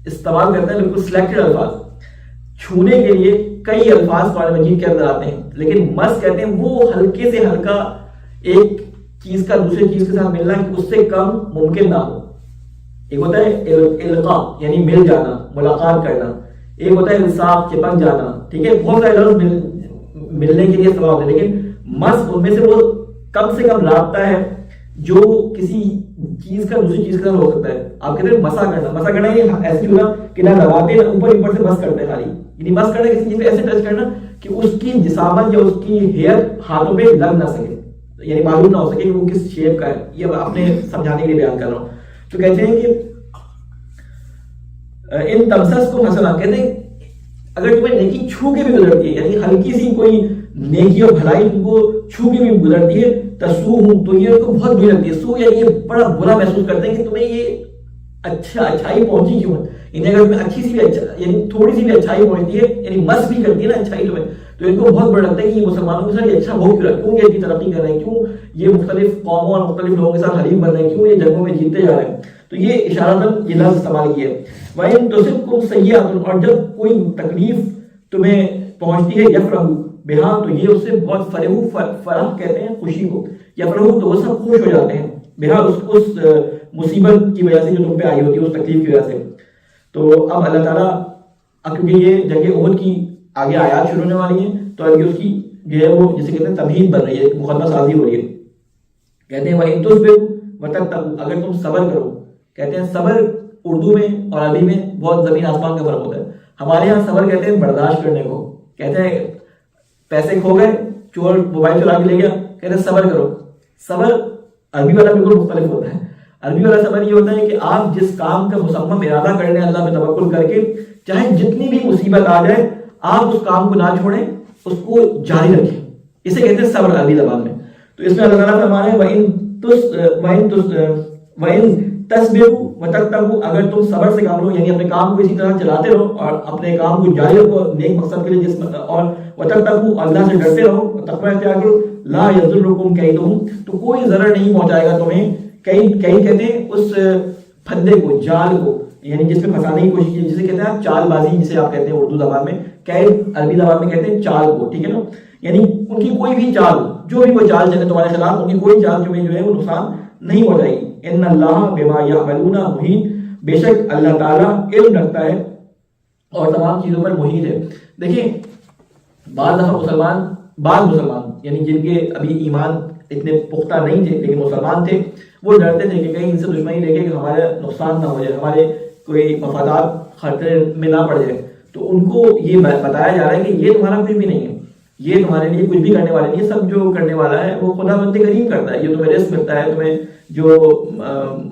استعمال کرتا ہے بالکل سلیکٹڈ الفاظ. چھونے کے لیے کئی الفاظ قرآن مجید کے اندر آتے ہیں، لیکن مس کہتے ہیں وہ ہلکے سے ہلکا ایک چیز کا دوسرے چیز کے ساتھ ملنا کہ اس سے کم ممکن نہ ہو. ایک ہوتا ہے القاء یعنی مل جانا، ملاقات کرنا. ایک ہوتا ہے الصاق، چپک جانا. ٹھیک ہے، بہت سارے لفظ ملنے کے لیے استعمال ہوتے ہیں، لیکن مس ان میں سے وہ کم سے کم رابطہ ہے جو کسی چیز کا دوسری چیز کے ساتھ ہو سکتا ہے. آپ کہتے ہیں مسا کرنا. مسا کرنا یہ ایسے ہونا کہ نہ لگاتے نہ اوپر سے مس کرتے خالی، یعنی مس کرنا کسی چیز پہ ایسے ٹچ کرنا کہ اس کی جسامت یا اس کی ہیئر ہاتھوں پہ لگ نہ سکے، یعنی معلوم نہ ہو سکے کہ وہ کس شیپ کا ہے. یہ اپنے سمجھانے کے لیے بیان کر رہا ہوں. تو کہتے ہیں کہ ان تمسسکم حسنۃ، کہتے ہیں اگر تمہیں نیکی چھو کے بھی گزرتی ہے، یعنی ہلکی سی کوئی نیکی اور بھلائی تم کو چھو کے بھی گزرتی ہے، تسوہم، تو یہ ان کو بہت بری لگتی ہے. سو یعنی یہ بڑا برا محسوس کرتے ہیں کہ تمہیں یہ اچھائی پہنچی کیوں ہے. یعنی اگر تمہیں اچھی سی بھی یعنی تھوڑی سی بھی اچھائی پہنچتی ہے، یعنی مس بھی کرتی ہے نا اچھائی تمہیں، تو ان کو بہت برا لگتا ہے کہ یہ مسلمانوں کے ساتھ یہ اچھا ہو کیوں رہا ہے، کیوں یہ اتنی ترقی کر رہے ہیں، کیوں یہ مختلف قوموں اور مختلف لوگوں کے ساتھ حریف بن رہے ہیں، کیوں یہ جنگوں میں جیتتے جا رہے ہیں. تو یہ اشارتاً یہ لفظ استعمال کیے. وَإِن تُصِبْكُمْ سَيِّئَةٌ، اور جب کوئی تکلیف تمہیں پہنچتی ہے، یفرحوا بہا، تو یہ اس سے بہت فرح کہتے ہیں خوشی کو. یفرحوا تو وہ سب خوش ہو جاتے ہیں، بہا اس مصیبت کی وجہ سے جو تم پہ آئی ہوتی ہے، اس تکلیف کی وجہ سے. تو اب اللہ تعالیٰ کیونکہ یہ جنگ احد کی آگے آیات شروع ہونے والی ہیں، تو ابھی اس کی جو ہے وہ جسے کہتے ہیں تمہید بن رہی ہے، مقدمہ سازی ہو رہی ہے. کہتے ہیں وَإِن تُصْبِرُوا وَتَتَّقُوا، اگر تم صبر کرو. کہتے ہیں صبر اردو میں اور عربی میں بہت زمین آسمان کا فرق ہوتا ہے. ہمارے یہاں صبر کہتے ہیں برداشت کرنے کو. کہتے ہیں پیسے کھو گئے، چور موبائل چلا کے لے گیا، کہتے ہیں صبر کرو. صبر عربی والا بالکل مختلف ہوتا ہے. عربی والا صبر یہ ہوتا ہے کہ آپ جس کام کا مصمم ارادہ کر لیں اللہ پہ توکل کر کے، چاہے جتنی بھی مصیبت آ جائے آپ اس کام کو نہ چھوڑیں، اس کو جاری رکھیں. اسے کہتے ہیں صبر عربی زبان میں. تو اس میں اللہ تعالیٰ فرما رہے ہیں وَإِن تَصْبِرُوا وَتَتَّقُوا، اگر تم صبر سے کام لو، یعنی اپنے کام کو اسی طرح چلاتے رہو اور اپنے کام کو جاری رکھو نیک مقصد کے لیے، اور وَتَتَّقُوا، اللہ سے ڈرتے رہو، تقوی اختیار کرو. لَا يَضُرُّكُمْ كَيْدُهُمْ، تو کوئی ضرر نہیں پہنچائے گا تمہیں. کئی کہتے ہیں اس پھندے کو، جال کو، یعنی جس میں پھنسانے کی کوشش کی، جسے کہتے ہیں چال بازی، جسے آپ کہتے ہیں اردو زبان میں، قید عربی زبان میں کہتے ہیں چال کو. ٹھیک ہے نا، یعنی ان کی کوئی بھی چال، جو بھی وہ چال چلے تمہارے خلاف، ان کی کوئی چال تمہیں جو ہے وہ نقصان نہیں ہو جائے گی. ان اللہ بما یعملون محیط، بے شک اللہ تعالیٰ علم رکھتا ہے اور تمام چیزوں پر محیط ہے. دیکھیں بعض مسلمان یعنی جن کے ابھی ایمان اتنے پختہ نہیں تھے لیکن مسلمان تھے، وہ ڈرتے تھے کہ کہیں ان سے دشمنی لے کے کہ ہمارا نقصان نہ ہو جائے، ہمارے کوئی مفادات خطرے میں نہ پڑ جائے. تو ان کو یہ بتایا جا رہا ہے کہ یہ تمہارا کچھ بھی نہیں ہے، یہ تمہارے لیے کچھ بھی کرنے والے نہیں ہے. سب جو کرنے والا ہے وہ خدا بند کریم کرتا ہے. یہ تمہیں رزق ملتا ہے، تمہیں جو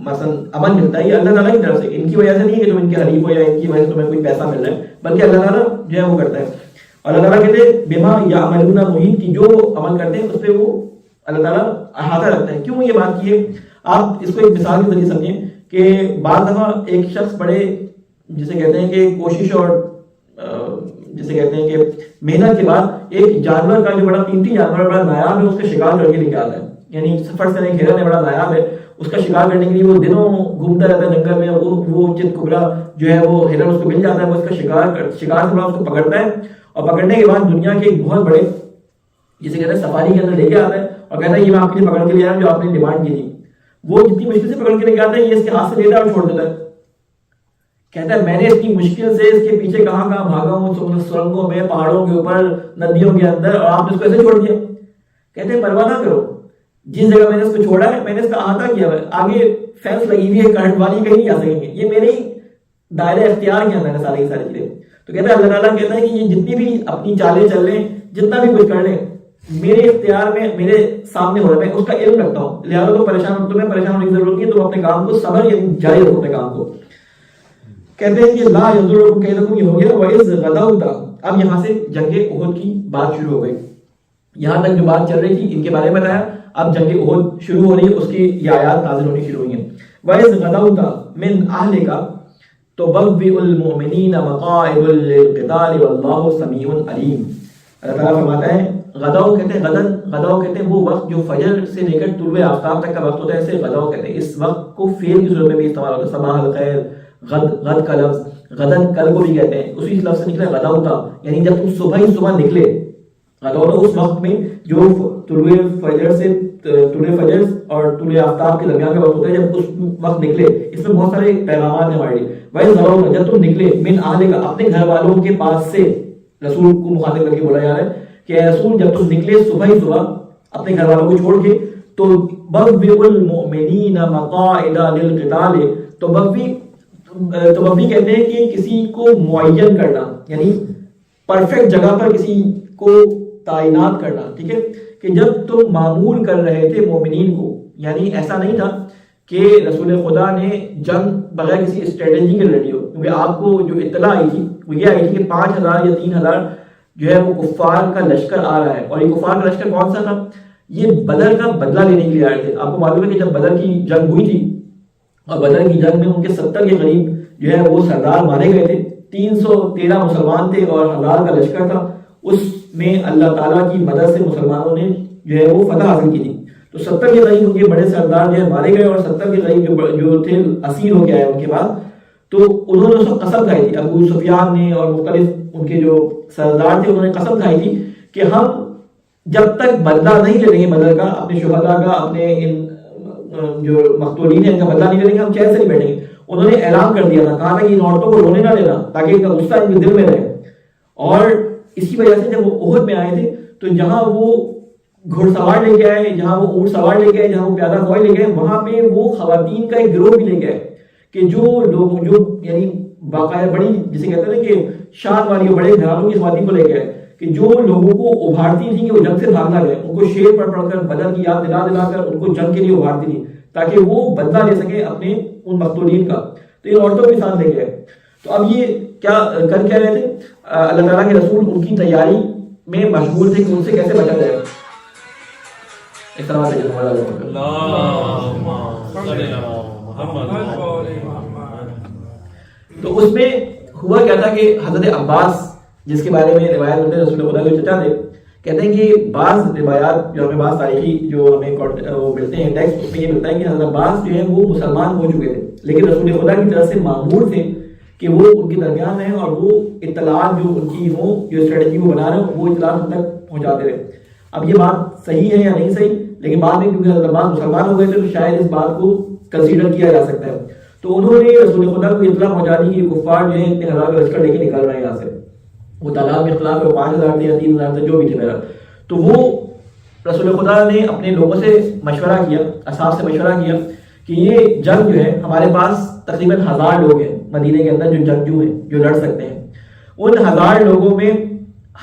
مثلا امن ملتا ہے، یہ اللہ تعالیٰ کی طرف سے. ان کی وجہ سے نہیں کہ تم ان کے حریف ہو یا ان کی وجہ سے تمہیں کوئی پیسہ مل رہا ہے، بلکہ اللہ تعالیٰ جو ہے وہ کرتا ہے. اور اللہ تعالیٰ کہتے ہیں بما یعملون محیط، کی جو عمل کرتے ہیں اس پہ وہ اللہ تعالیٰ احاطہ رکھتا ہے. کیوں یہ بات کی ہے؟ آپ اس کو ایک مثال کے ذریعے سمجھیں کہ بعض دفعہ ایک شخص بڑے جسے کہتے ہیں کہ کوشش اور جسے کہتے ہیں کہ محنت کے بعد ایک جانور کا جو بڑا قیمتی جانور بڑا نایاب ہے اس کا شکار کر کے لے کے آتا ہے. یعنی سفر سے نہیں، ہرن ہے بڑا نایاب ہے، اس کا شکار کرنے کے لیے وہ دنوں گھومتا رہتا ہے جنگل میں. وہ چت کبرا جو ہے وہ ہرن اس کو مل جاتا ہے، وہ اس کا شکار سے بڑا اس کو پکڑتا ہے، اور پکڑنے کے بعد دنیا کے ایک بہت بڑے جسے کہتے ہیں سفاری کے اندر لے کے آتا ہے اور کہتا ہے یہ میں آپ کے لیے پکڑ کے لے آیا ہوں جو آپ نے ڈیمانڈ کی تھی. وہ جتنی مشکل سے پکڑ کے لے کے آتا ہے یہ اس کے ہاتھ سے لیتا ہے اور چھوڑ دیتا ہے. کہتا ہے میں نے اتنی مشکل سے اس کے پیچھے کہاں کہاں بھاگا ہوں، سرنگوں میں، پہاڑوں کے اوپر، ندیوں کے اندر، اور آپ نے اس کو ایسے چھوڑ دیا. کہتے ہیں پرواہ نہ کرو، جس جگہ میں نے اس کو چھوڑا ہے میں نے اس کا احاطہ کیا ہے، آگے فینس لگی ہوئی ہے، کرنٹ والی کہیں نہیں آ سکیں گے، یہ میرے دائرہ اختیار کیا میں نے ساری کی ساری چیزیں. تو کہتا ہے اللہ تعالیٰ کہتا ہے کہ یہ جتنی بھی اپنی چالیں چل لیں، جتنا بھی کچھ کر لیں، میرے اختیار میں میرے سامنے ہو رہا ہے، میں اس کا علم رکھتا ہوں، لہٰذا تمہیں پریشان ہونے کی ضرورت نہیں ہے، تم اپنے کام کو صبر یعنی جاری رکھو اپنے کام کو. کہتے ہیں کہ لا یضرکم کیدکم، یہ ہو گیا وَإِذْ غَدَوْتَ. اب یہاں سے جنگ احد کی بات شروع ہو گئی. یہاں تک جو بات چل رہی تھی ان کے بارے میں بتایا، اب جنگ احد شروع ہو رہی ہے، اس کی یہ آیات نازل ہونی شروع ہوئی ہیں. وَإِذْ غَدَوْتَ مِنْ أَهْلِكَ تُبَوِّئُ الْمُؤْمِنِينَ مَقَاعِدَ لِلْقِتَالِ وَاللَّهُ سَمِيعٌ عَلِيمٌ. اللہ تعالیٰ فرماتا ہے غداؤ کہتے ہیں غداؤ کہتے ہیں وہ وقت جو فجر سے لے کر طلوع آفتاب تک کا وقت ہوتا ہے، اسے غداؤ کہتے ہیں. اس وقت کو فعل کی صورت میں بھی استعمال ہوتا ہے، صباح الخیر، غد کا لفظ غدن کل کو بھی کہتے ہیں، اسی لفظ سے نکلا غداؤ تھا، یعنی جب تم صبح ہی صبح نکلے. غداؤ اس وقت میں جو طلوع فجر اور طلوع آفتاب کے درمیان کا وقت ہوتا ہے، جب اس وقت نکلے. اس میں بہت سارے پیغامات ہیں ہمارے لیے. وَإِذْ غَدَوْتَ جب تم نکلے، من أَهْلِكَ اپنے گھر والوں کے پاس سے. رسول کو مخاطب کر کے بولا جا رہا ہے کہ اے رسول جب تم نکلے صبح ہی صبح اپنے گھر والوں کو چھوڑ کے، تو بَوِّئُ الْمُؤْمِنِينَ مَقَاعِدَ لِلْقِتَالِ. تبوی کہتے ہیں کہ کسی کو معین کرنا، یعنی پرفیکٹ جگہ پر کسی کو تعینات کرنا. ٹھیک ہے، کہ جب تم معمول کر رہے تھے مومنین کو، یعنی ایسا نہیں تھا کہ رسول خدا نے جنگ بغیر کسی اسٹریٹجی کے لڑی ہو، کیونکہ آپ کو جو اطلاع آئی تھی وہ یہ آئی تھی کہ 5000 یا 3000 جو ہے وہ کفار کا لشکر آ رہا ہے. اور یہ کفار کا لشکر کون سا تھا؟ یہ بدر کا بدلہ لینے کے لیے آئے تھے. آپ کو معلوم ہے کہ جب بدر کی جنگ ہوئی تھی اور بدر کی جنگ میں ان کے 70 کے قریب جو ہے وہ سردار مارے گئے تھے. 313 مسلمان تھے اور 1000 کا لشکر تھا. اس میں اللہ تعالیٰ کی مدد سے مسلمانوں نے جو ہے وہ فتح حاصل کی تھی. تو 70 کے قریب ان کے بڑے سردار جو ہے مارے گئے، اور 70 کے قریب جو تھے اسیر ہو کے آئے ان کے بعد. تو انہوں نے اس وقت قسم کھائی تھی، ابو سفیان نے اور مختلف ان کے جو سردار تھے انہوں نے قسم کھائی تھی کہ ہم جب تک بدلہ نہیں لے لیں گے بدر کا، اپنے شہداء کا، اپنے ان جو مقتولین ہیں ان کا بدلہ نہیں لے لیں گے، ہم چین سے نہیں بیٹھیں گے. انہوں نے اعلان کر دیا تھا، کہا تھا کہ ان عورتوں کو رونے نہ دینا تاکہ ان کا غصہ ان کے دل میں رہے. اور اسی وجہ سے جب وہ احد میں آئے تھے تو جہاں وہ گھڑ سوار لے کے آئے، جہاں وہ اونٹ سوار لے کے آئے، جہاں وہ پیادہ فوج لے گئے، وہاں پہ وہ خواتین کا ایک گروہ بھی لے گئے کہ جو لوگ جو یعنی باقاعدہ بڑی جسے کہتے ہیں کہ شان والی بڑے گھرانوں کی خواتین کو لے گئے کہ جو لوگوں کو ابھارتی تھیں کہ وہ جنگ سے بھاگنا رہے، ان کو شعر پڑھ پڑھ کر بدر کی یاد دلا دلا کر ان کو جنگ کے لیے ابھارتی تھیں تاکہ وہ بدلہ لے سکے اپنے ان مقتولین کا. تو ان عورتوں کے ساتھ لے گئے. تو اب یہ کیا کر کیا رہے تھے؟ اللہ تعالیٰ کے رسول ان کی تیاری میں مشغول تھے کہ ان سے کیسے بچا جائے. اس طرح سے تو اس میں ہوا کیا تھا کہ حضرت عباس جس کے بارے میں روایت ہوتے ہیں رسول خدا کے چچا تھے، کہتے ہیں کہ بعض روایات جو ہمیں بعض تاریخی جو ہمیں وہ ملتے ہیں ٹیکسٹ، اس میں یہ ملتا ہے کہ حضرت عباس جو ہے وہ مسلمان ہو چکے تھے، لیکن رسول خدا کی طرف سے معمول تھے کہ وہ ان کے درمیان رہیں اور وہ اطلاعات جو ان کی ہوں، جو اسٹریٹجی وہ بنا رہے ہوں، وہ اطلاعات ان تک پہنچاتے رہے. اب یہ بات صحیح ہے یا نہیں صحیح، لیکن بعد میں کیونکہ حضرت عباس مسلمان ہو گئے تھے تو شاید اس بات کو کنسیڈر کیا جا سکتا ہے. تو انہوں نے رسول خدا کو اطلاع پہنچا دی کہ کفار جو ہے 3000 کا لشکر لے کے نکل رہے ہیں یہاں سے. وہ تعداد میں اختلاف ہے، 5000 تھے یا 3000 تھے، جو بھی تھے میرا. تو وہ رسول خدا نے اپنے لوگوں سے مشورہ کیا، اصحاب سے مشورہ کیا کہ یہ جنگ جو ہے ہمارے پاس تقریباً 1000 لوگ ہیں مدینے کے اندر جو جنگجو ہیں جو لڑ سکتے ہیں. ان 1000 لوگوں میں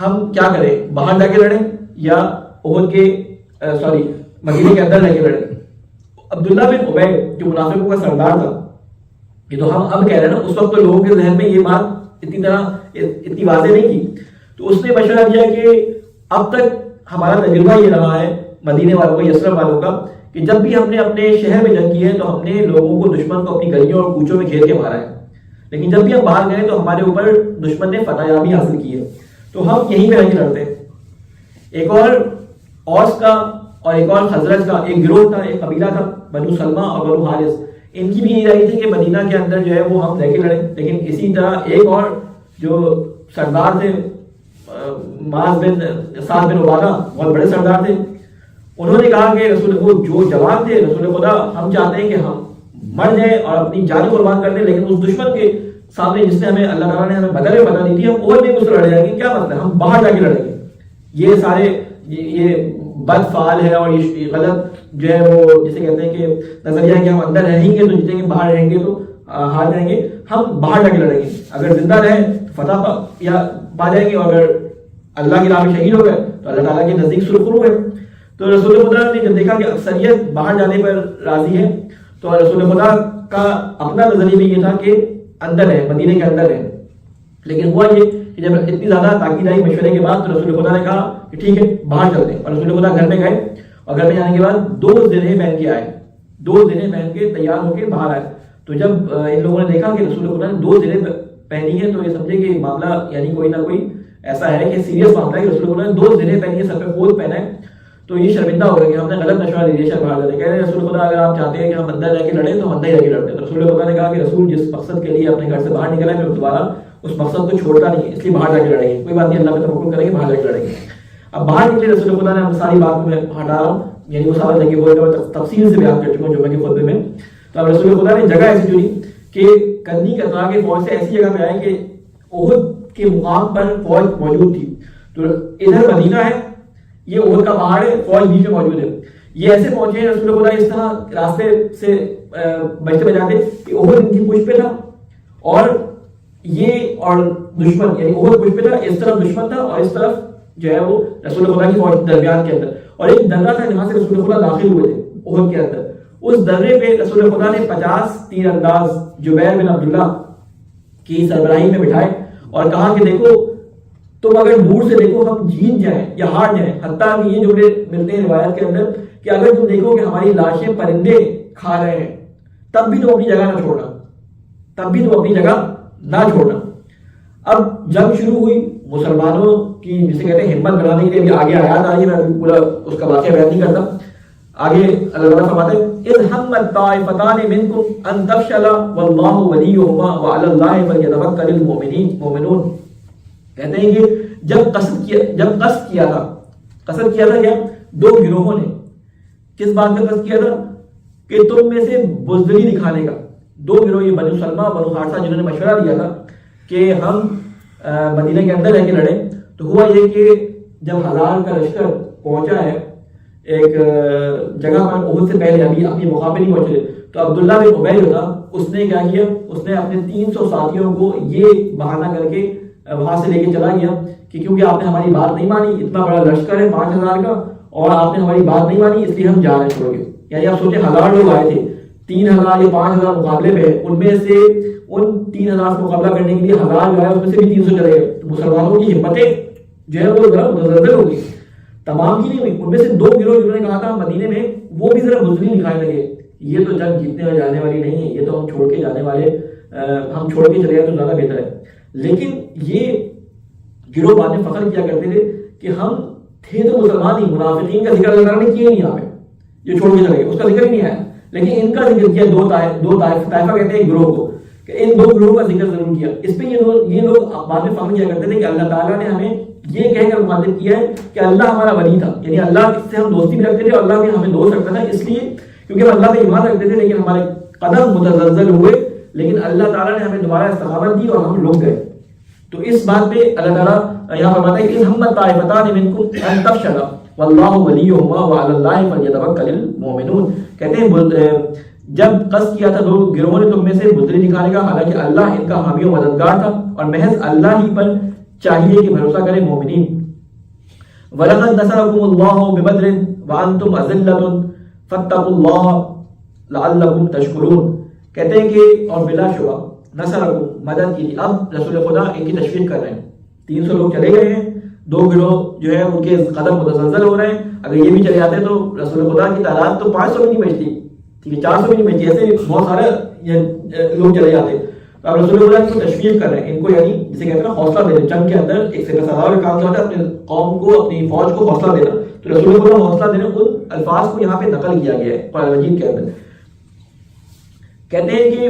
ہم کیا کریں، باہر جا کے لڑیں یا احد کے مدینے کے اندر رہ کے لڑیں. عبداللہ بن عبید جو منافقوں کا سردار تھا، یہ تو ہم اب کہہ رہے ہیں نا، اس وقت تو لوگوں کے ذہن میں یہ بات اتنی واضح نہیں تھی. تو اس نے مشورہ دیا کہ اب تک ہمارا تجربہ یہ رہا ہے مدینے والوں کا، یثرب والوں کا، کہ جب بھی ہم نے اپنے شہر میں جنگ کی ہے تو ہم نے لوگوں کو، دشمن کو اپنی گلیوں اور کوچوں میں گھیر کے مارا ہے، لیکن جب بھی ہم باہر گئے تو ہمارے اوپر دشمن نے فتح یابی حاصل کی ہے، تو ہم یہیں پہ رہ کے لڑتے. ایک اور اوس کا اور ایک اور خزرج کا ایک گروہ تھا، ایک قبیلہ تھا بنو سلمہ اور بنو حارث. ان کی بھی یہ رہی تھی کہ مدینہ کے اندر جو ہے وہ ہم رہ کے لڑیں. لیکن اسی طرح ایک اور جو سردار تھے معاذ بن سعد بن عبادہ، بہت بڑے سردار تھے، انہوں نے کہا کہ رسول وہ جو جوان تھے، رسول خدا ہم چاہتے ہیں کہ ہم مر جائیں اور اپنی جان قربان کر دیں، لیکن اس دشمن کے سامنے جس نے ہمیں اللہ تعالیٰ نے ہمیں بدر میں بتا دی تھی، ہم اور بھی اس لڑ جائیں گے. کیا مطلب ہے ہم باہر جا کے لڑیں گے؟ یہ سارے یہ بد فعال ہے اور یہ غلط جو ہے وہ جسے کہتے ہیں کہ نظریہ ہے کہ ہم اندر رہیں گے تو جیتیں گے، باہر رہیں گے تو ہار جائیں گے. ہم باہر جا کے لڑیں گے، اگر زندہ رہیں فتح یا پا جائیں گے، اور اگر اللہ کی راہ میں شہید ہو گئے تو اللہ تعالیٰ کے نزدیک سرخرو ہے. تو رسول خدا نے جب دیکھا کہ اکثریت باہر جانے پر راضی ہے تو رسول خدا کا اپنا نظریہ بھی یہ تھا کہ اندر ہے، مدینے کے اندر ہے. لیکن ہوا یہ کہ جب اتنی زیادہ تاکید آئی مشورے کے بعد تو رسول خدا نے کہا کہ ٹھیک ہے باہر چلتے ہیں. اور رسول خدا گھر میں گئے اور گھر میں جانے کے بعد 2 زرہیں پہن کے آئے، 2 زرہیں پہن کے تیار ہو کے باہر آئے. تو جب ان لوگوں نے دیکھا کہ رسول خدا نے 2 زرہیں پہنی ہے تو یہ سمجھے کہ معاملہ یعنی کوئی نہ کوئی ایسا ہے کہ سیریس معاملہ ہے کہ رسول خدا نے 2 زرہیں پہنی ہے، سر پہ پوت پہنا ہے. تو یہ شرمندہ ہو گیا کہ ہم نے غلط مشورہ دے دیا. باہر جانے کہہ رہے رسول خدا اگر آپ چاہتے ہیں کہ ہم اندر جا کے لڑیں تو ہم اندر جا کے لڑتے ہیں. تو رسول خدا نے کہا کہ رسول جس مقصد کے لیے اپنے گھر سے باہر نکلا ہے میں دوبارہ اس مقصد کو چھوڑتا نہیں، اس لیے باہر جا کے لڑیں گے. کوئی بات نہیں، اللہ پہ توکل کریں گے، باہر جا کے لڑیں گے. اب باہر نکلے رسول خدا نے ہم ساری بات کو میں ہٹا رہا ہوں، یعنی وہ سارا جگہ وہ تفصیل سے بیان کر چکا ہوں جمعے کے خطبے میں. تو اب رسول خدا نے جگہ ایسی چنی کہ کنی قطرہ کے فوج سے ایسی جگہ پہ آئے کہ احد کے مقام پر فوج موجود تھی. تو ادھر مدینہ ہے، یہ احد کا پہاڑ ہے، فوج بیچ میں موجود ہے. یہ ایسے پہنچے ہیں رسول خدا اس طرح راستے سے بچتے بجاتے کہ احد ان کی پشت پہ تھا اور یہ اور دشمن یعنی احد پشت پہ تھا، اس طرف دشمن تھا اور اس طرف جو ہے وہ رسول خدا کی فوج درمیان کے اندر. اور ایک درہ تھا جہاں سے رسول خدا داخل ہوئے تھے احد کے اندر. اس درے پہ رسول خدا نے 50 تیر انداز جبیر بن عبداللہ کی سربراہی میں بٹھائے اور کہا کہ دیکھو تم اگر دور سے دیکھو ہم جیت جائیں یا ہار جائیں، حتیٰ کہ یہ جملے ملتے ہیں روایت کے اندر کہ اگر تم دیکھو کہ ہماری لاشیں پرندے کھا رہے ہیں تب بھی تم اپنی جگہ نہ چھوڑنا، تب بھی تم اپنی جگہ نہ چھوڑنا. اب جنگ شروع ہوئی، مسلمانوں کی جسے کہتے ہیں ہمت بڑھانے کے لیے آگے آیات آئی، میں پورا اس کا واقعہ بیان نہیں کرتا. آگے اللہ تعالیٰ فرماتے ہیں اذ ہمت طائفتان منکم ان تفشلا واللہ ولیہما وعلی اللہ فلیتوکل المؤمنون. کہتے ہیں کہ جب قصد کیا تھا کیا 2 گروہوں نے کس بات کا قصد کیا تھا کہ تم میں سے بزدلی دکھانے کا. 2 گروہ یہ بنو سلمہ بنو حارثہ جنہوں نے مشورہ دیا تھا کہ ہم مدینہ کے اندر رہ کے لڑیں. تو ہوا یہ کہ جب 1000 کا لشکر پہنچا ہے ایک جگہ پر احد سے پہلے ابھی اپنی مقام پہ نہیں پہنچے تو عبداللہ بن ابی جو تھا اس نے کیا کیا، اس نے اپنے 300 ساتھیوں کو یہ بہانہ کر کے وہاں سے لے کے چلا گیا کہ کیونکہ آپ نے ہماری بات نہیں مانی، اتنا بڑا لشکر ہے 5000 کا اور آپ نے ہماری بات نہیں مانی اس لیے ہم جا رہے چھوڑ گئے. یعنی آپ سوچیں 1000 لوگ آئے تھے، 3000 یا 5000 مقابلے پہ، ان میں سے ان 3000 کو مقابلہ کرنے کے لیے 1000 جو ہے اس میں سے بھی 300 چلے گئے. مسلمانوں کی ہمتیں جو ہے وہ ذرا متزلزل ہو گئی، تمام کی نہیں ہوئی. ان میں سے 2 گروہ جنہوں نے کہا تھا مدینے میں وہ بھی ذرا بزدلی دکھانے لگے، یہ تو جنگ جیتنے میں جانے والی نہیں ہے، یہ تو ہم چھوڑ کے جانے والے، ہم چھوڑ کے چلے گئے تو زیادہ بہتر ہے. لیکن یہ گروہ بعد میں فخر کیا کرتے تھے کہ ہم تھے تو مسلمان ہی، منافقین کا ذکر اللہ تعالیٰ نے کیا نہیں یہاں پہ، جو چھوڑ کے چلے گئے اس کا ذکر ہی نہیں آیا. لیکن ان کا ذکر کیا، 2 طائفہ کہتے ہیں گروہ کو، کہ ان 2 گروہوں کا ذکر ضرور کیا. اس پہ یہ لوگ بعد میں فخر کیا کرتے تھے کہ اللہ تعالیٰ نے ہمیں یہ کہہ کر مخاطب کیا ہے کہ اللہ ہمارا ولی تھا، یعنی اللہ سے ہم دوستی بھی رکھتے تھے اور اللہ بھی ہمیں دوست رکھتا تھا، اس لیے کیونکہ ہم اللہ پہ ایمان رکھتے تھے لیکن ہمارے قدم متزلزل ہوئے، لیکن اللہ تعالیٰ نے ہمیں دوبارہ استقامت دی اور ہم لوگ گئے. تو اس بات پہ اللہ تعالیٰ یہاں فرماتا ہے کہ ہمت طائفتان منکم ان تفشلا واللہ ولیہما وعلی اللہ فلیتوکل المؤمنون. کہتے ہیں جب قصد کیا تھا 2 گروہوں نے تم میں سے بزدلی دکھانے کا، حالانکہ اللہ ان کا حامی و مددگار تھا اور محض اللہ ہی پر چاہیے کہ بھروسہ کرے مومنین. وَلَقَدْ نَصَرَكُمُ اللَّهُ بِبَدْرٍ وَأَنْتُمْ أَذِلَّةٌ فَاتَّقُوا اللَّهَ لَعَلَّكُمْ تَشْكُرُونَ. کہتے ہیں کہ اور بلا شبہ نصرکم مدد کی. اب رسول خدا ان کی تشویق کر رہے ہیں، 300 لوگ چلے گئے ہیں، 2 گروہ جو ہے ان کے قدم متزلزل ہو رہے ہیں. اگر یہ بھی چلے جاتے تو رسول خدا کی تعداد تو 500 بھی نہیں بچتی، ٹھیک ہے 400 بھی نہیں بچتی، ایسے بہت سارے لوگ چلے جاتے. تو اب رسول خدا ان کو تشویق کر رہے ہیں، ان کو یعنی جسے کہتے ہیں حوصلہ دینا. جنگ کے اندر ایک سردار کام کیا ہوتا ہے اپنے قوم کو، اپنی فوج کو حوصلہ دینا. تو رسول خدا حوصلہ دینے ان الفاظ کو یہاں پہ نقل کیا گیا ہے قرآن مجید کے اندر. کہتے ہیں کہ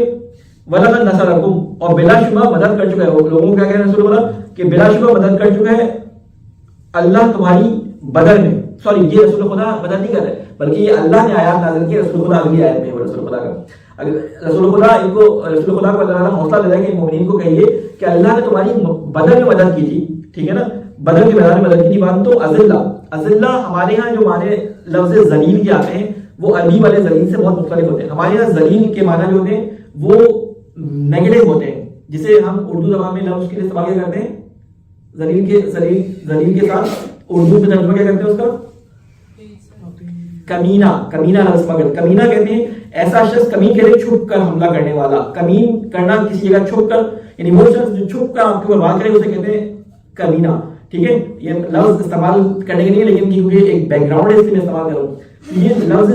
وَلَقَدْ نَصَرَكُمْ اور بلا شبہ مدد کر چکا ہے. وہ لوگوں کو کیا کہہ رہے ہیں رسول خدا کہ بلا شبہ مدد کر چکا ہے اللہ تمہاری بدر میں. سوری یہ رسول خدا مدد نہیں کر رہے بلکہ یہ اللہ نے آیات نازل کی. رسول خدا اگلی آیت میں ہے رسول خدا کا. رسول خدا کو اللہ تعالیٰ حوصلہ دے رہا ہے کہ مومنین کو کہیے کہ اللہ نے تمہاری بدر میں مدد کی تھی، ٹھیک ہے نا، بدر کے میدان میں مدد کی تھی. بات تو اذلہ ہمارے ہاں جو معنی لفظ ذلیل کے آتے ہیں وہ عربی والے ذلیل سے بہت مختلف ہوتے ہیں. ہمارے یہاں ذلیل کے معنی جو ہوتے ہیں وہ نیگیٹو ہوتے ہیں، جسے ہم اردو زبان میں لفظ کے لیے استعمال کرتے ہیں ذلیل کے ساتھ اردو میں ترجمہ کیا کرتے ہیں اس کا؟ کمینہ. کمینہ لفظ پکڑ. کمینہ کہتے ہیں ایسا شخص کمین کے لیے چھپ کر حملہ کرنے والا. کمین کرنا کسی جگہ چھپ کر, یعنی وہ شخص جو چھپ کر آپ کے اوپر وار کرے اسے کہتے ہیں کمینہ. ٹھیک ہے, یہ لفظ استعمال کرنے کے لیے, لیکن کیونکہ ایک بیک گراؤنڈ ہے اس لیے استعمال کروں. یہ لفظ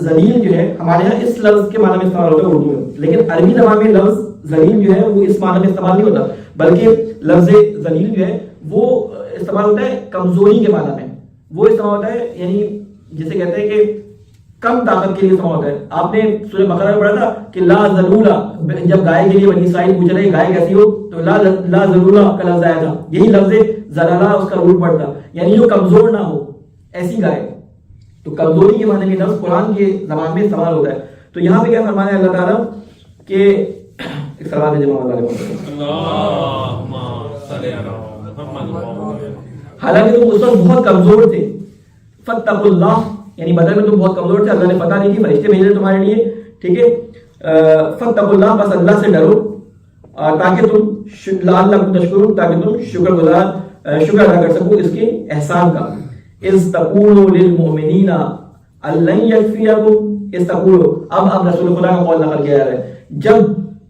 ذلیل جو ہے ہمارے یہاں اس لفظ کے معنی میں استعمال ہوتا ہے اردو میں, لیکن عربی زبان میں لفظ ذلیل جو ہے وہ اس معنی میں استعمال نہیں ہوتا, بلکہ لفظ ذلیل جو ہے وہ استعمال ہوتا ہے کمزوری کے معنی میں. وہ استعمال ہوتا ہے یعنی جسے کہتے ہیں کہ کم طاقت کے لیے استعمال ہوتا ہے. آپ نے سورہ بقرہ میں پڑھا تھا کہ لا ذلولا, جب گائے کے لیے بنی اسرائیل پوچھ رہے گائے کیسی ہو تو لا ذلولا کا لفظ آیا تھا. یہی لفظ ذلالہ اس کا روٹ پڑتا, یعنی جو کمزور نہ ہو ایسی گائے. تو کمزوری کے معنی میں لفظ قرآن کے زبان میں استعمال ہوتا ہے. تو یہاں پہ کیا فرمانا ہے اللہ تعالیٰ کہ ایک سوال ہے حالانکہ تم اس وقت بہت کمزور تھے. فاتقوا اللہ, یعنی بدر میں تم بہت کمزور تھے, اللہ نے فتح نہیں تھی, فرشتے بھیجے تمہارے لیے. ٹھیک ہے, فاتقوا اللہ, بس اللہ سے ڈرو تاکہ تم لعلکم تشکرون, تاکہ تم شکر ادا کر سکو اس کے احسان کا. اذ تقولوا للمؤمنین لن یکفیکم, اذ تقولوا, اب رسول خدا کا قول نقل کیا جا رہا ہے, جب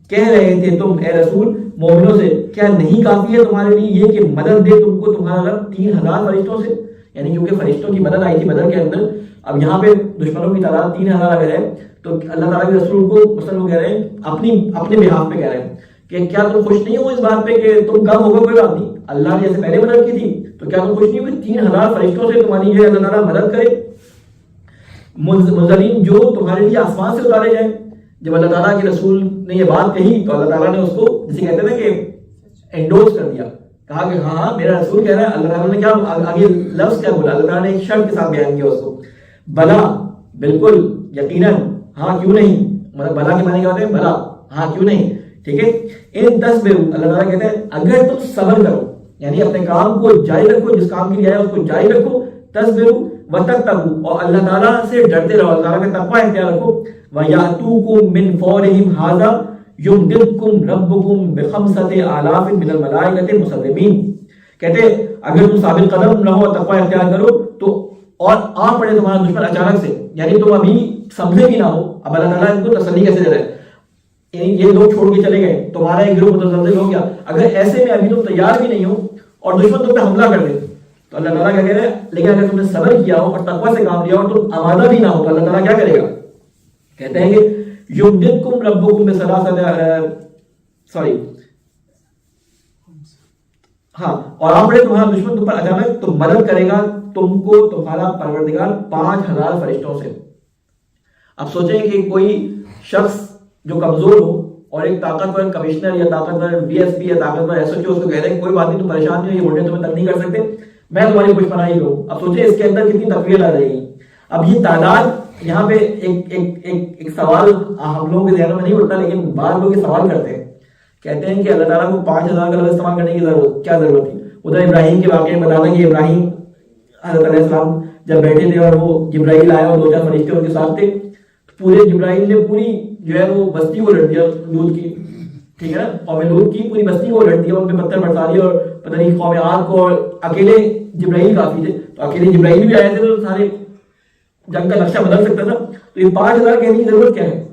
کہہ رہے تھے تم اے رسول مومنوں سے, کیا نہیں کافی ہے تمہارے لیے یہ کہ مدد دے تم کو تمہارا رب 3000 فرشتوں سے, یعنی کیونکہ فرشتوں کی مدد آئی تھی بدر کے اندر. اب یہاں پہ دشمنوں کی تعداد 3000 اگر ہے تو اللہ تعالیٰ کے رسول کو مثلا وہ کہہ رہے ہیں اپنے بہاف پہ کہہ رہے ہیں کہ کیا تم خوش نہیں ہو اس بات پہ کہ تم کم ہوگا, کوئی بات نہیں, اللہ نے جیسے پہلے مدد کی تھی, تو کیا تم خوش نہیں ہو 3000 فرشتوں سے تمہاری جو ہے اللہ تعالیٰ مدد کرے. منزلین جو تمہارے لیے آسمان سے اتارے جائیں. جب اللہ تعالیٰ کے رسول نے یہ بات کہی تو اللہ تعالیٰ نے اس کو جسے کہتے ہیں کہ انڈورس کر دیا, کہا کہ ہاں میرا رسول کہہ رہا ہے. اللہ تعالیٰ نے کیا آگے لفظ کیا بولا, اللہ تعالیٰ نے ایک شرط کے ساتھ بیان کیا اس کو, بلا بالکل یقیناً, ہاں کیوں نہیں, مطلب بلا کے معنی کیا ہوتے ہیں, بلا ہاں کیوں نہیں. ٹھیک ہے, ان 10 بے, اللہ تعالیٰ کہتے ہیں اگر تم صبر کرو, یعنی اپنے کام کو جاری رکھو, جس کام کے لیے آیا اس کو جاری رکھو, تصبروا وتتقوا, اور اللہ تعالیٰ سے ڈرتے رہو, اللہ تعالیٰ کا تقوی اختیار رکھو. وَيَأْتُوكُم مِّن فَوْرِهِمْ هَٰذَا يُمْدِدْكُمْ رَبُّكُم بِخَمْسَةِ آلَافٍ مِّنَ الْمَلَائِكَةِ مُسَوِّمِينَ. کہتے اگر تم ثابت قدم رہو اور تقوی اختیار کرو تو اور آ پڑے تمہارا دشمن اچانک سے, یعنی تم ابھی سمجھے بھی نہ ہو. اب اللہ تعالیٰ ان کو تسلی کیسے دے رہا ہے, یہ لوگ چھوڑ کے چلے گئے, تمہارا ایک گروہ متزلزل ہو گیا, اگر ایسے میں ابھی تم تیار بھی نہیں ہو اور دشمن تم پہ حملہ کر دے تو اللہ تعالیٰ کیا کہہ رہے ہیں, لیکن اگر تم نے صبر کیا ہو اور تقوی سے کام لیا اور تم آمادہ بھی نہ ہو تو اللہ تعالیٰ کیا کرے گا, کہتے ہیں کہ یمددکم ربکم اور آپ بڑے تمہارا دشمن تم پر اچانک تو مدد کرے گا تم کو تمہارا پروردگار 5000 فرشتوں سے. اب سوچیں کہ کوئی شخص جو کمزور ہو اور ایک طاقتور کمشنر یا طاقتور ڈی ایس پی یا طاقتور ایس ایچ او اس کو کہہ رہے ہیں کوئی بات نہیں, تم پریشان نہیں ہو, یہ بولنے تمہیں تنگ نہیں کر سکتے, میں تمہاری کچھ پناہی کروں. اب سوچیں اس کے اندر کتنی تقویت آ جائے گی. اب یہ تعداد یہاں پہ ایک سوال ہم لوگوں کے ذہنوں میں نہیں اٹھتا, لیکن بعض لوگ یہ سوال کرتے ہیں, کہتے ہیں کہ اللہ تعالیٰ کو 5000 کا لفظ استعمال کرنے کی کیا ضرورت تھی. ادھر ابراہیم کے واقعے میں بتانا کہ ابراہیم حضرت علیہ السلام جب بیٹھے تھے اور وہ جبرائیل آیا اور 2-4 فرشتے ان کے ساتھ تھے, پورے جبرائیل نے پوری جو ہے وہ بستی کو لٹ دیا لوط کی. ٹھیک ہے نا, قوم لوط کی پوری بستی کو لٹ دیا, ان پہ پتھر برسا دیا, اور پتہ نہیں قوم عاد کو, اور اکیلے جبرائیل کافی تھے, تو اکیلے جبرائیل بھی آئے تھے تو سارے جنگ کا نقشہ بدل سکتا تھا. تو یہ 5000 کہنے کی ضرورت کیا ہے,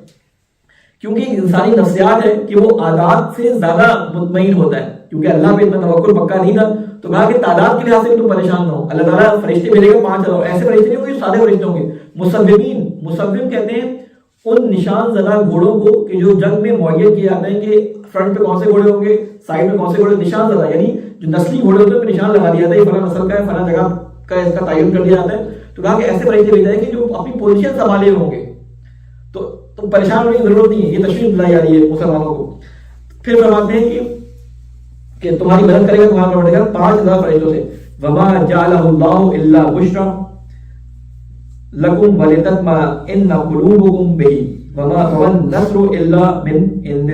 کیونکہ انسانی نفسیات ہے کہ وہ آداد سے زیادہ مطمئن ہوتا ہے, کیونکہ اللہ پہ اتنا توکل پکا نہیں تھا. تو کہا کہ تعداد کے لحاظ سے تم پریشان نہ ہو, اللہ تعالیٰ فرشتے بھیجے گا 5000, ایسے فرشتے نہیں ہوں گے سادے فرشتے ہوں گے. مسومین, مسوم کہتے ہیں ان نشان زدہ گھوڑوں کو کہ جو جنگ میں معین کیے جاتے ہیں کہ فرنٹ پہ کون سے گھوڑے ہوں گے, سائڈ میں کون سے گھوڑے, نشان زدہ یعنی جو نسلی گھوڑے ہوتے ہیں پہ نشان لگا دیا جاتا ہے, یہ فلاں نسل کا ہے, فلاں جگہ کا اس کا تعین کر دیا جاتا ہے. تو کہا کہ ایسے فرشتے بھیجے جائیں گے جو اپنی پوزیشن سنبھالے ہوں گے, تو تم پریشان ہونے کی ضرورت نہیں ہے, یہ تشریف دلائی جا رہی ہے مسلمانوں کو. پھر فرماتے ہیں کہ تمہاری مدد کرے گا تمہارا پروردگار 5000 فرشتوں سے. وما جعلہ اللہ الا بشرا لکم ولتطمئن قلوبکم بہ وما النصر الا من عند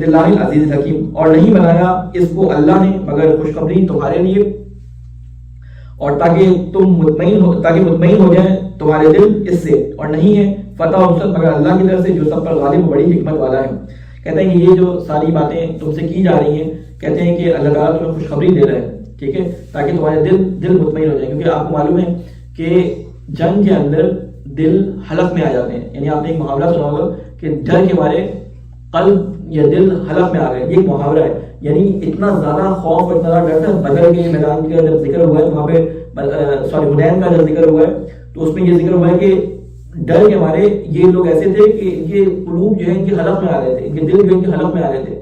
اللہ العزیز الحکیم. اور نہیں بنایا اس کو اللہ نے مگر خوشخبری تمہارے لیے, اور تاکہ مطمئن ہو جائیں تمہارے دل اس سے, اور نہیں ہے فتح و نصرت مگر اللہ کی طرف سے جو سب پر غالب و بڑی حکمت والا ہے. کہتے ہیں کہ یہ جو ساری باتیں تم سے کی جا رہی ہیں کہتے ہیں کہ اللہ تعالیٰ تمہیں خوشخبری دے رہا ہے، ٹھیک ہے، تاکہ تمہارے دل مطمئن ہو جائے، کیونکہ آپ کو معلوم ہے کہ جنگ کے اندر دل حلق میں آ جاتے ہیں. یعنی آپ نے ایک محاورہ سنا ہوگا کہ ڈر کے مارے قلب یا دل حلق میں آ گئے، یہ ایک محاورہ ہے. یعنی اتنا زیادہ خوف اور اتنا زیادہ ڈر تھا. بدر کے میدان کا جب ذکر ہوا ہے وہاں پہ حنین کا جب ذکر ہوا ہے تو اس میں یہ ذکر ہوا ہے کہ ڈر کے مارے یہ لوگ ایسے تھے کہ ان کے قلوب جو ہے ان کے حلق میں آ گئے تھے، ان کے دل جو ان کے حلق میں آ گئے تھے.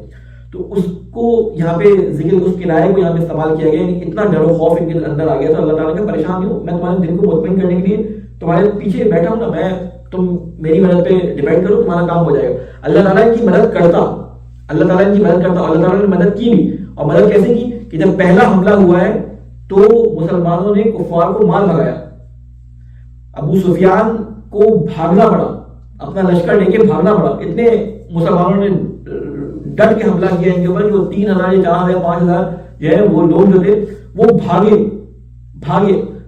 تو اس کو یہاں پہ ذکر، اس کنایے کو یہاں پہ استعمال کیا گیا. یعنی اتنا ڈر و خوف ان کے اندر آ گیا تو اللہ تعالیٰ نے پریشان نہیں ہو، میں تمہارے دل کو مطمئن کرنے کے لیے تمہارے پیچھے بیٹھا ہوں نا، تم میری مدد پہ ڈیپینڈ کرو، تمہارا کام ہو جائے گا. اللہ تعالیٰ ان کی مدد کرتا، اللہ تعالیٰ ان کی مدد کرتا. اللہ تعالیٰ نے مدد کی بھی، اور مدد کیسے کی کہ جب پہلا حملہ ہوا ہے تو مسلمانوں نے کفار کو مار بھگایا. ابو سفیان کو بھاگنا پڑا، اپنا لشکر لے کے بھاگنا پڑا. اتنے مسلمانوں نے ڈٹ کے حملہ کیا ان کے اوپر، جو 3000 یا 4000 5000 جو ہے وہ لوگ جو تھے وہ بھاگے.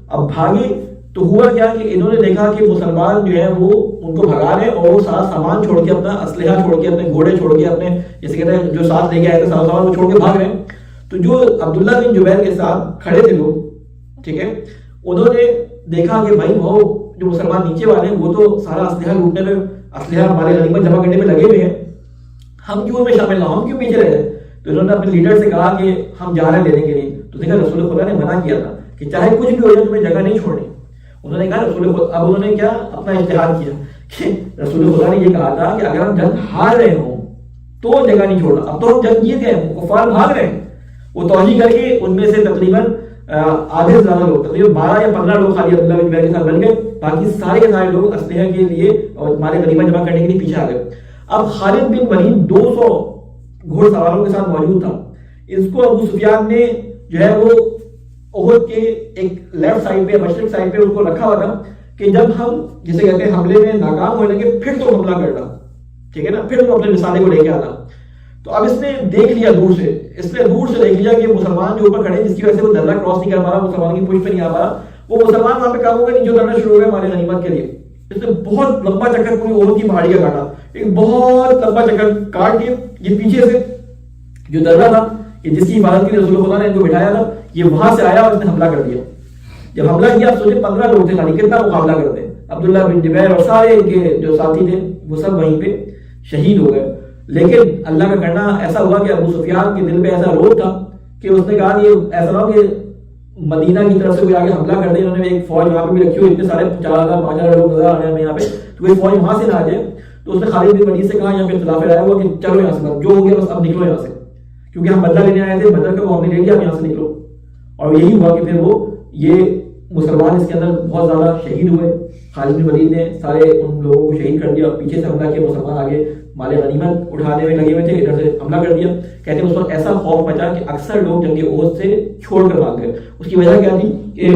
اب بھاگے تو ہوا کیا کہ انہوں نے دیکھا کہ مسلمان جو ہے وہ ان کو بھگا رہے، اور وہ سارا سامان چھوڑ کے، اپنا اسلحہ چھوڑ کے، اپنے گھوڑے چھوڑ کے، اپنے جیسے کہتے ہیں جو ساتھ لے کے آئے تھے سارا سامان وہ چھوڑ کے بھاگ رہے ہیں. تو جو عبداللہ بن جبیر کے ساتھ کھڑے تھے لوگ، ٹھیک ہے، انہوں نے دیکھا کہ بھائی وہ جو مسلمان نیچے والے ہیں وہ تو سارا اسلحہ لوٹنے میں، اسلحہ ہمارے غنیمت جمع کرنے میں لگے ہوئے ہیں، ہم کیوں ان میں شامل نہ، ہم کیوں پیچھے رہ جائیں. تو انہوں نے اپنے لیڈر سے کہا کہ ہم جا رہے ہیں لینے کے لیے. تو دیکھا رسول خدا نے منع کیا تھا کہ چاہے کچھ بھی ہو جائے تمہیں جگہ نہیں چھوڑنی. انہوں نے کہا رسول خدا، اب انہوں نے کیا اپنا اجتہاد کیا کہ رسول خدا نے یہ کہا تھا کہ اگر ہم جنگ ہار رہے ہوں تو جگہ نہیں چھوڑنا. اب تو ہم جنگ جیت گئے، کفار بھاگ رہے ہیں. وہ توجہ کر کے ان میں سے تقریباً آدھے سے زیادہ لوگ، تقریباً 12 یا 15 لوگ خالی عبداللہ بن جبیر کے ساتھ بن گئے، باقی سارے کے سارے لوگ اسلحہ کے لیے اور ہمارے غنیمت جمع کرنے کے لیے پیچھے آ گئے. اب خالد بن ولید 200 گھوڑ سواروں کے ساتھ موجود تھا. اس کو ابو سفیان نے جو ہے وہ احد کے ایک لیفٹ سائڈ پہ، مشرق سائڈ پہ اس کو رکھا ہوا تھا کہ جب ہم جسے کہتے ہیں حملے میں ناکام ہونے لگے پھر تو حملہ کرنا، ٹھیک ہے نا، پھر تو اپنے رسالے کو لے کے آنا. تو اب اس نے دیکھ لیا دور سے، اس نے دور سے دیکھ لیا کہ مسلمان جو اوپر کھڑے ہیں جس کی وجہ سے وہ درہ کراس نہیں کر پا رہا، مسلمان کی پوچھ پہ نہیں آ پا رہا، وہ مسلمان وہاں پہ کام ہوگا نہیں جو لڑنا شروع ہو گیا ہمارے غنیمت کے لیے. اس نے بہت لمبا چکر پوری احد کی پہاڑی کا کاٹا، ایک بہت لمبا چکر کاٹ کے یہ پیچھے سے جو درہ تھا کہ جس کی حفاظت کے لیے رسول خدا نے ان کو بٹھایا تھا، یہ وہاں سے آیا اور اس نے حملہ کر دیا. جب حملہ کیا آپ سوچے 15 لوگ تھے خالی، کتنا مقابلہ کرتے ہیں. عبداللہ بن جبیر اور سارے ان کے جو ساتھی تھے وہ سب وہیں پہ شہید ہو گئے. لیکن اللہ کا کرنا ایسا ہوا کہ ابو سفیان کے دل پہ ایسا روب تھا کہ اس نے کہا یہ ایسا نہ ہو کہ مدینہ کی طرف سے کوئی آگے حملہ کر دے. انہوں نے ایک فوج وہاں پہ بھی رکھی ہوئی، اتنے سارے 4000 5000 لوگ نظر آ رہے ہیں یہاں پہ، تو کوئی فوج وہاں سے نہ آ جائے. تو اس نے خالد بن ولید سے کہا، یہاں پہ اختلاف رائے ہوا کہ چلو یہاں سے جو ہو گیا بس اب نکلو یہاں سے، کیونکہ ہم بدلہ لینے آئے تھے، بدر کا وہ ہم نے لے لیا، اب یہاں سے نکلو. اور یہی ہوا کہ پھر وہ یہ مسلمان اس کے اندر بہت زیادہ شہید ہوئے. خالد بن ولید نے سارے ان لوگوں کو شہید کر دیا، پیچھے سے حملہ کیا، مسلمان آگے مال غنیمت اٹھانے میں لگے ہوئے تھے، ادھر سے حملہ کر دیا. کہتے ہیں اس وقت ایسا خوف مچا کہ اکثر لوگ جنگ احد سے چھوڑ کر بھاگ گئے. اس کی وجہ کیا تھی کہ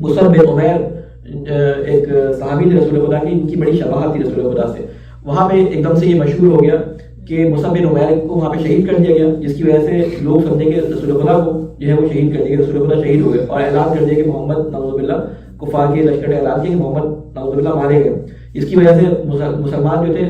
مصعب بن عمیر ایک صحابی تھے رسول خدا کی، ان کی بڑی شباہت تھی رسول خدا سے. وہاں پہ ایک دم سے یہ مشہور ہو گیا کہ مصعب بن عمیر کو وہاں پہ شہید کر دیا گیا، جس کی وجہ سے لوگ سمجھیں کہ رسول خدا کو جو ہے وہ شہید کر دیا گیا، رسول خدا شہید ہو گئے، اور اعلان کر دیا کہ محمد نعوذ باللہ، کفار کے لشکر نے اعلان کیا کہ محمد نعوذ باللہ مارے گئے. اس کی وجہ سے مسلمان جو تھے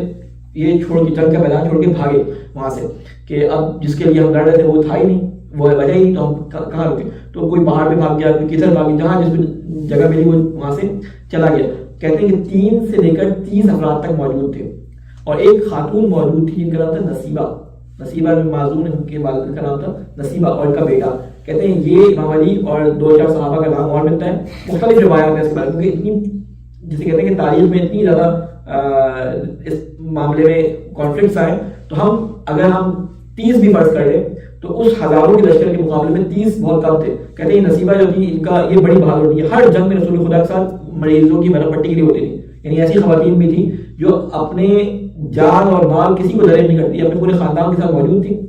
یہ چھوڑ کے جنگ کا میدان چھوڑ کے بھاگے وہاں سے، کہ اب جس کے لیے ہم لڑ رہے تھے وہ تھا ہی نہیں، وہ وجہ ہی نہیں، تو ہم کہاں رکے. تو کوئی پہاڑ پہ بھاگ گیا، کوئی کدھر بھاگ گیا، جہاں جس پہ جگہ ملی وہ وہاں سے چلا گیا. کہتے ہیں کہ 3 سے لے کر 30 افراد تک موجود تھے، اور ایک خاتون موجود تھی جن کا نام تھا نصیبہ بن معزوم، ان کے والد کا نام تھا نصیبہ، اور ان کا بیٹا. کہتے ہیں یہ امام علی اور 2-4 صحابہ کا نام اور ملتا ہے. مختلف روایات ہیں اس کے بارے میں، کیونکہ اتنی جسے کہتے ہیں کہ تاریخ میں اتنی زیادہ اس معاملے میں کانفلکٹس آئے، تو اگر ہم 30 بھی فرض کر لیں تو اس ہزاروں کے لشکر کے مقابلے میں 30 بہت کم تھے. کہتے ہیں نصیبہ جو تھی ان کا یہ بڑی بہادر تھی، ہر جنگ میں رسول خدا کے ساتھ مریضوں کی مرہم پٹی کے لیے ہوتی تھی. یعنی ایسی خواتین بھی تھیں جو اپنے جان اور مال کسی کو ضرر نہیں کرتی، اپنے پورے خاندان کے ساتھ موجود تھی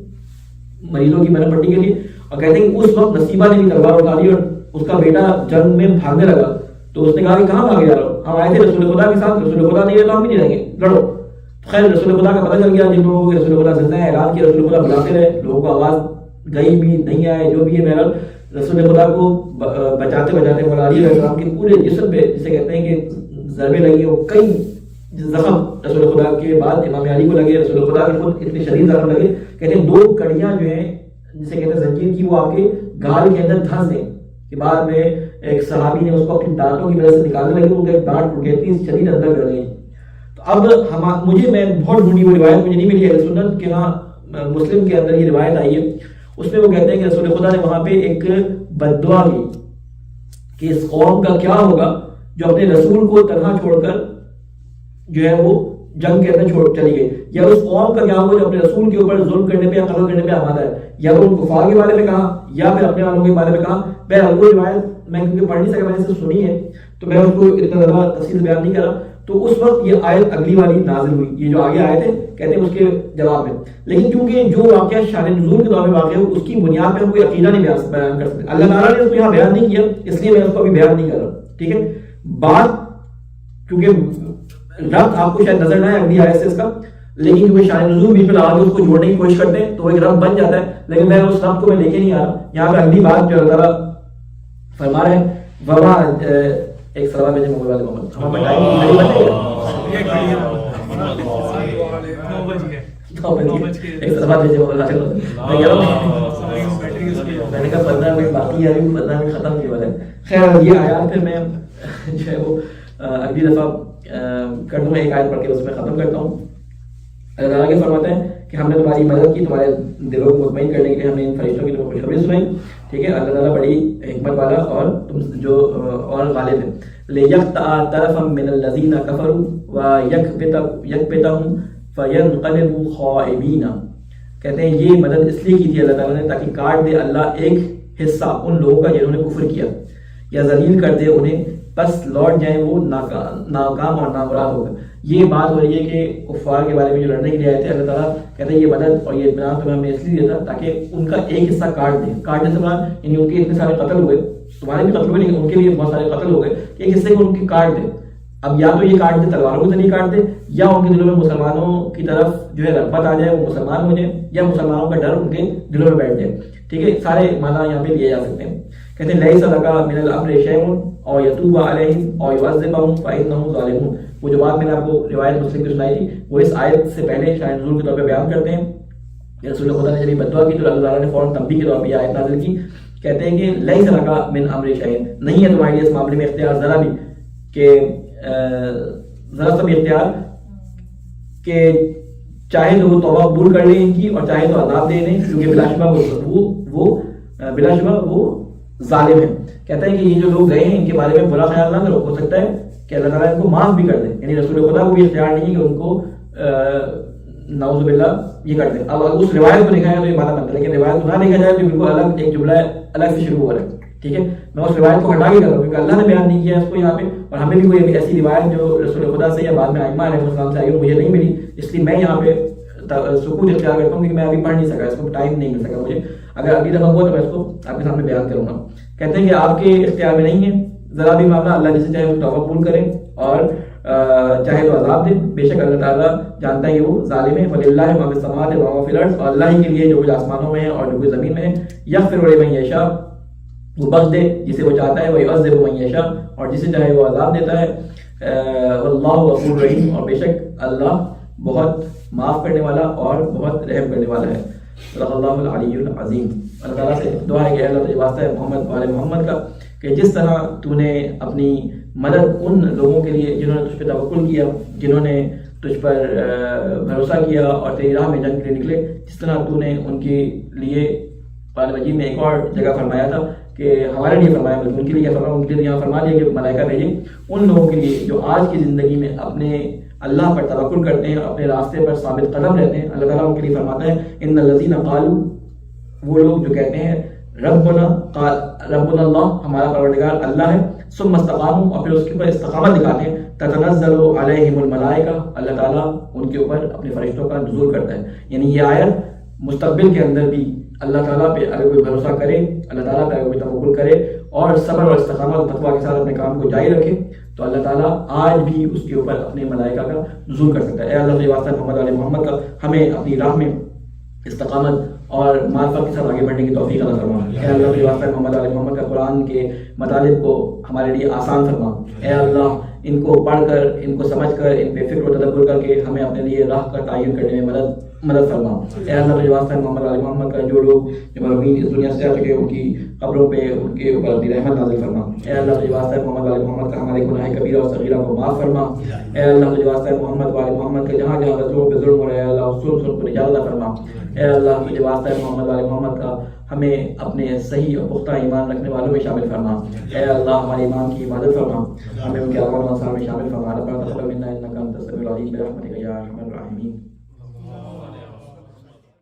مریضوں کی مرہم پٹی کے لیے. اور کہتے ہیں کہ اس وقت نصیبہ نے بھی تلوار اٹھا لی اور اس کا بیٹا جنگ میں بھاگنے لگا. تو اس نے کہا کہ کہاں بھاگے جا رہا ہو، ہم آئے تھے رسول خدا کے ساتھ، رسول خدا نہیں رہے تو ہم بھی نہیں رہیں گے، لڑو. خیر رسول خدا کا پتہ چل گیا، جن لوگوں کو رسول خدا زندہ ہے اعلان کیا، رسول خدا بلاتے رہے، لوگوں کو آواز گئی بھی نہیں آئے، جو بھی ہے بہرحال رسول خدا کو بچاتے بچاتے مولا علی علیہ السلام کے پورے جسم پہ جسے کہتے ہیں کہ ضربے لگی ہو، کئی زخم رسول خدا کے بعد امام علی کو لگے، رسول خدا کے خود اتنے شدید زخم لگے. کہتے ہیں 2 کڑیاں جو ہیں جسے کہتے ہیں زنجیر کی، وہ آپ کے گال کے اندر دھنس دیں کہ بعد میں ایک صحابی نے اس کو اپنی دانتوں کی مدد سے نکالنے لگے، ان کے دانت ٹوٹ گئے، اتنی شدید اندر کر گئی. تو اب میں بہت ڈھونڈی وہ روایت مجھے نہیں ملی ہے سنت کہ ہاں مسلم کے اندر یہ روایت آئی ہے. اس میں وہ کہتے ہیں کہ رسول خدا نے وہاں پہ ایک بد دعا کی کہ اس قوم کا کیا ہوگا جو اپنے رسول کو تنہا چھوڑ کر جو ہے وہ جنگ کے اندر چلی گئی، یا اس قوم کا کیا ہوگا جو اپنے رسول کے اوپر ظلم کرنے پہ یا قتل کرنے پہ آمادہ ہے. یا وہ ان کفار کے بارے میں کہا یا پھر اپنے والوں کے بارے میں کہا. بہرحال وہ روایت میں کیونکہ پڑھ نہیں سکا، میں نے اسے سنی ہے تو میں اس کو اتنا زیادہ تفصیل بیان نہیں کرا. تو اس وقت یہ آیت اگلی والی نازل ہوئی، یہ جو آگے آئے تھے کہتے ہیں اس کے جواب میں. لیکن کیونکہ جو واقعہ شان نزول کے دور میں واقع ہو اس کی بنیاد پہ ہم کوئی عقیدہ نہیں بیان کر سکتے. اللہ تعالیٰ نے اس کو یہاں بیان نہیں کیا، اس لیے میں اس کو ابھی بیان نہیں کر رہا. ٹھیک ہے، بات کیونکہ ربط آپ کو شاید نظر نہ آئے اگلی آیت سے اس کا، لیکن کیونکہ شان نزول بیچ میں لگا کے اس کو جوڑنے کی کوشش کرتے ہیں تو وہ ایک ربط بن جاتا ہے. لیکن میں اس ربط کو میں لے کے نہیں آ رہا. یہاں پہ اگلی بات جو اللہ تعالیٰ فرما رہے ہیں وما ایک سوال میں موبائل والے محمد ہم بتائیں گے میں نے کہا 15 منٹ باقی ہے، 15 منٹ ختم نہیں ہو رہا ہے. خیر یہ آیات پھر میں جو ہے وہ اگلی دفعہ کر دوں. میں ایک آیت پڑھ کے اس میں ختم کرتا ہوں. اللہ تعالیٰ کے فرماتے ہیں کہ ہم نے تمہاری مدد کی، تمہارے دلوں کو مطمئن کرنے کے لیے ہم نے ان فرشتوں کی تمہیں خوشخبری سنائی. ٹھیک ہے، اللہ تعالیٰ بڑی حکمت والا اور تم جو اور غالب ہے. لِيَقْطَعَ طَرَفًا مِّنَ الَّذِينَ كَفَرُوا وَيَكْبِتَهُمْ فَيَنْقَلِبُوا خَائِبِينَ. کہتے ہیں یہ مدد اس لیے کی تھی اللہ تعالیٰ نے تاکہ کاٹ دے اللہ ایک حصہ ان لوگوں کا جنہوں نے کفر کیا، یا ذلیل کر دے انہیں، بس لوٹ جائیں وہ ناکام اور نامراد ہو گئے. یہ بات ہو رہی ہے کہ کفار کے بارے میں جو لڑنے کے لیے آئے تھے، اللہ تعالیٰ کہتے ہیں یہ مدد اور یہ اطمینان تمہیں ہمیں اس لیے دیا تھا تاکہ ان کا ایک حصہ کاٹ دیں. کاٹنے سے مراد یعنی ان کے اتنے سارے قتل ہوئے، تمہارے بھی قتل ہوئے لیکن ان کے بھی بہت سارے قتل ہو گئے کہ ایک حصے کو ان کی کاٹ دیں. اب یا تو یہ کاٹ دے تلواروں کے ذریعے کاٹ دے، یا ان کے دلوں میں مسلمانوں کی طرف جو ہے رغبت آ جائے، وہ مسلمان ہو جائے، یا مسلمانوں کا ڈر ان کے دلوں میں بیٹھ جائے. ٹھیک ہے، سارے معنی یہاں پہ لیے جا سکتے ہیں. کہتے ہیں لیس لک من الامر شیء او یتوب علیہم او یعذبہم فانہم ظالمون. وہ جو بات میں نے آپ کو روایت مسلم کی سنائی تھی وہ اس آیت سے پہلے شان نزول کے طور پہ بیان کرتے ہیں. رسول خدا نے جب بد دعا کی تو اللہ تعالیٰ نے فوراً تنبیہ کے طور پہ یہ آیت نازل کی. کہتے ہیں کہ لیس لک من امر شیء، نہیں ہے تمہارے لیے اس معاملے میں اختیار ذرا بھی، کہ ذرا سا بھی اختیار کہ چاہے تو وہ توبہ قبول کر لیں ان کی اور چاہے تو عذاب دے دیں، کیونکہ بلا شبہ وہ ظالم ہیں. کہتے ہیں کہ یہ جو لوگ گئے ہیں ان کے بارے میں برا خیال نہ کرو، ہو سکتا ہے کہ اللہ تعالیٰ ان کو معاف بھی کر دے. یعنی رسول خدا کو بھی اختیار نہیں کہ ان کو نعوذ باللہ یہ کر دیں. اب اس روایت کو دیکھا جائے تو یہ مانا بنتا ہے، لیکن روایت کو نہ دیکھا جائے تو بالکل الگ ایک جملہ الگ سے شروع ہو رہا ہے. ٹھیک ہے، میں اس روایت کو ہٹا کے کر رہا ہوں کیونکہ اللہ نے بیان نہیں کیا اس کو یہاں پہ، اور ہمیں بھی کوئی ایسی روایت جو رسول خدا سے یا بعد میں ائمہ علیہ السلام سے آئی مجھے نہیں ملی، اس لیے میں یہاں پہ سکوت اختیار کرتا ہوں کیونکہ میں ابھی پڑھ نہیں سکا، اس کو ٹائم نہیں مل سکا مجھے. اگر اگلی دفعہ ہوا تو میں اس کو آپ کے سامنے بیان کروں گا. کہتے ہیں کہ آپ کے اختیار میں نہیں ہے ذرا بھی معاملہ، اللہ جسے چاہے وہ توبہ قبول کرے اور چاہے تو عذاب دے. بے شک اللہ تعالیٰ جانتا ہے کہ وہ ظالم ہے. وَلِلَّهِ مَا فِي السَّمَاوَاتِ وَمَا فِي الْأَرْضِ، اور اللہ ہی کے لیے جو کچھ آسمانوں میں ہے اور جو کچھ زمین میں ہے. یغفر لمن یشاء، وہ بخش دے جسے وہ چاہتا ہے، وَیُعَذِّبُ مَن یشاء، اور جسے چاہے وہ عذاب دیتا ہے. واللہ غفور رحیم، اور بے شک اللہ بہت معاف کرنے والا اور بہت رحم کرنے والا ہے. صدق اللہ العلی العظیم. اللہ تعالیٰ سے دعا ہے کہ اللہ تجھے واسطہ ہے محمد والے محمد کا کہ جس طرح تو نے اپنی مدد ان لوگوں کے لیے جنہوں نے تجھ پہ توکل کیا، جنہوں نے تجھ پر بھروسہ کیا اور تیری راہ میں جنگ کے لیے نکلے، جس طرح تو نے ان کے لیے قرآن مجید میں ایک اور جگہ فرمایا تھا کہ ہمارے لیے فرمایا بلکہ ان کے لیے فرمایا، ان کے لیے یہاں فرما دیا کہ ملائکہ بھیجیں ان لوگوں کے لیے جو آج کی زندگی میں اپنے اللہ پر توکل کرتے ہیں، اپنے راستے پر ثابت قدم رہتے ہیں. اللہ تعالیٰ ان کے لیے فرماتا ہے ان الذین قالوا، وہ لوگ جو کہتے ہیں ربنا اللہ، ہمارا پروردگار اللہ ہے، ثم استقاموا، اور پھر اس کے اوپر استقامت دکھاتے ہیں، تتنزل علیہم الملائکہ، اللہ تعالیٰ ان کے اوپر اپنے فرشتوں کا نزول کرتا ہے. یعنی یہ آیت مستقبل کے اندر بھی اللہ تعالیٰ پہ اگر کوئی بھروسہ کرے، اللہ تعالیٰ پہ اگر کوئی توکل کرے اور صبر اور استقامت اور تقویٰ کے ساتھ اپنے کام کو جاری رکھے تو اللہ تعالیٰ آج بھی اس کے اوپر اپنے ملائکہ کا نزول کر سکتا ہے. اے اللہ کے واسطہ محمد علیہ محمد کا ہمیں اپنی راہ میں استقامت اور معرفت کے ساتھ آگے بڑھنے کی توفیق عطا فرما. اے اللہ کے واسطہ محمد علیہ محمد کا قرآن کے مطالب کو ہمارے لیے آسان فرما. اے اللہ ان کو پڑھ کر، ان کو سمجھ کر، ان پہ فکر و تدبر کر کے ہمیں اپنے لیے راہ کا تعین کرنے میں مدد مدد فرما۔ اے اللہ تجھے واسطہ ہے محمد علی محمد کا جو لوگ جو مرحومین اس دنیا سے جا چکے ان کی قبروں پہ ان کے اوپر اپنی رحمت نازل فرما۔ اے اللہ تجھے واسطہ ہے محمد علی محمد کا ہمارے گناہ کبیرہ اور صغیرہ کو معاف فرما۔ اے اللہ تجھے واسطہ ہے محمد علی محمد کا جہاں جہاں رسولوں پہ ظلم ہو رہا ہے اللہ اس ظلم کو نجات عطا فرما۔ اے اللہ تجھے واسطہ ہے محمد علی محمد کا ہمیں اپنے صحیح اور پختہ ایمان رکھنے والوں میں شامل فرما۔ اے اللہ ہمارے امام کی عبادت فرما، ہمیں ان کے اعمال و انصار میں شامل فرما۔ ربنا تقبل منا انک انت السمیع العلیم برحمتک یا ارحم الراحمین۔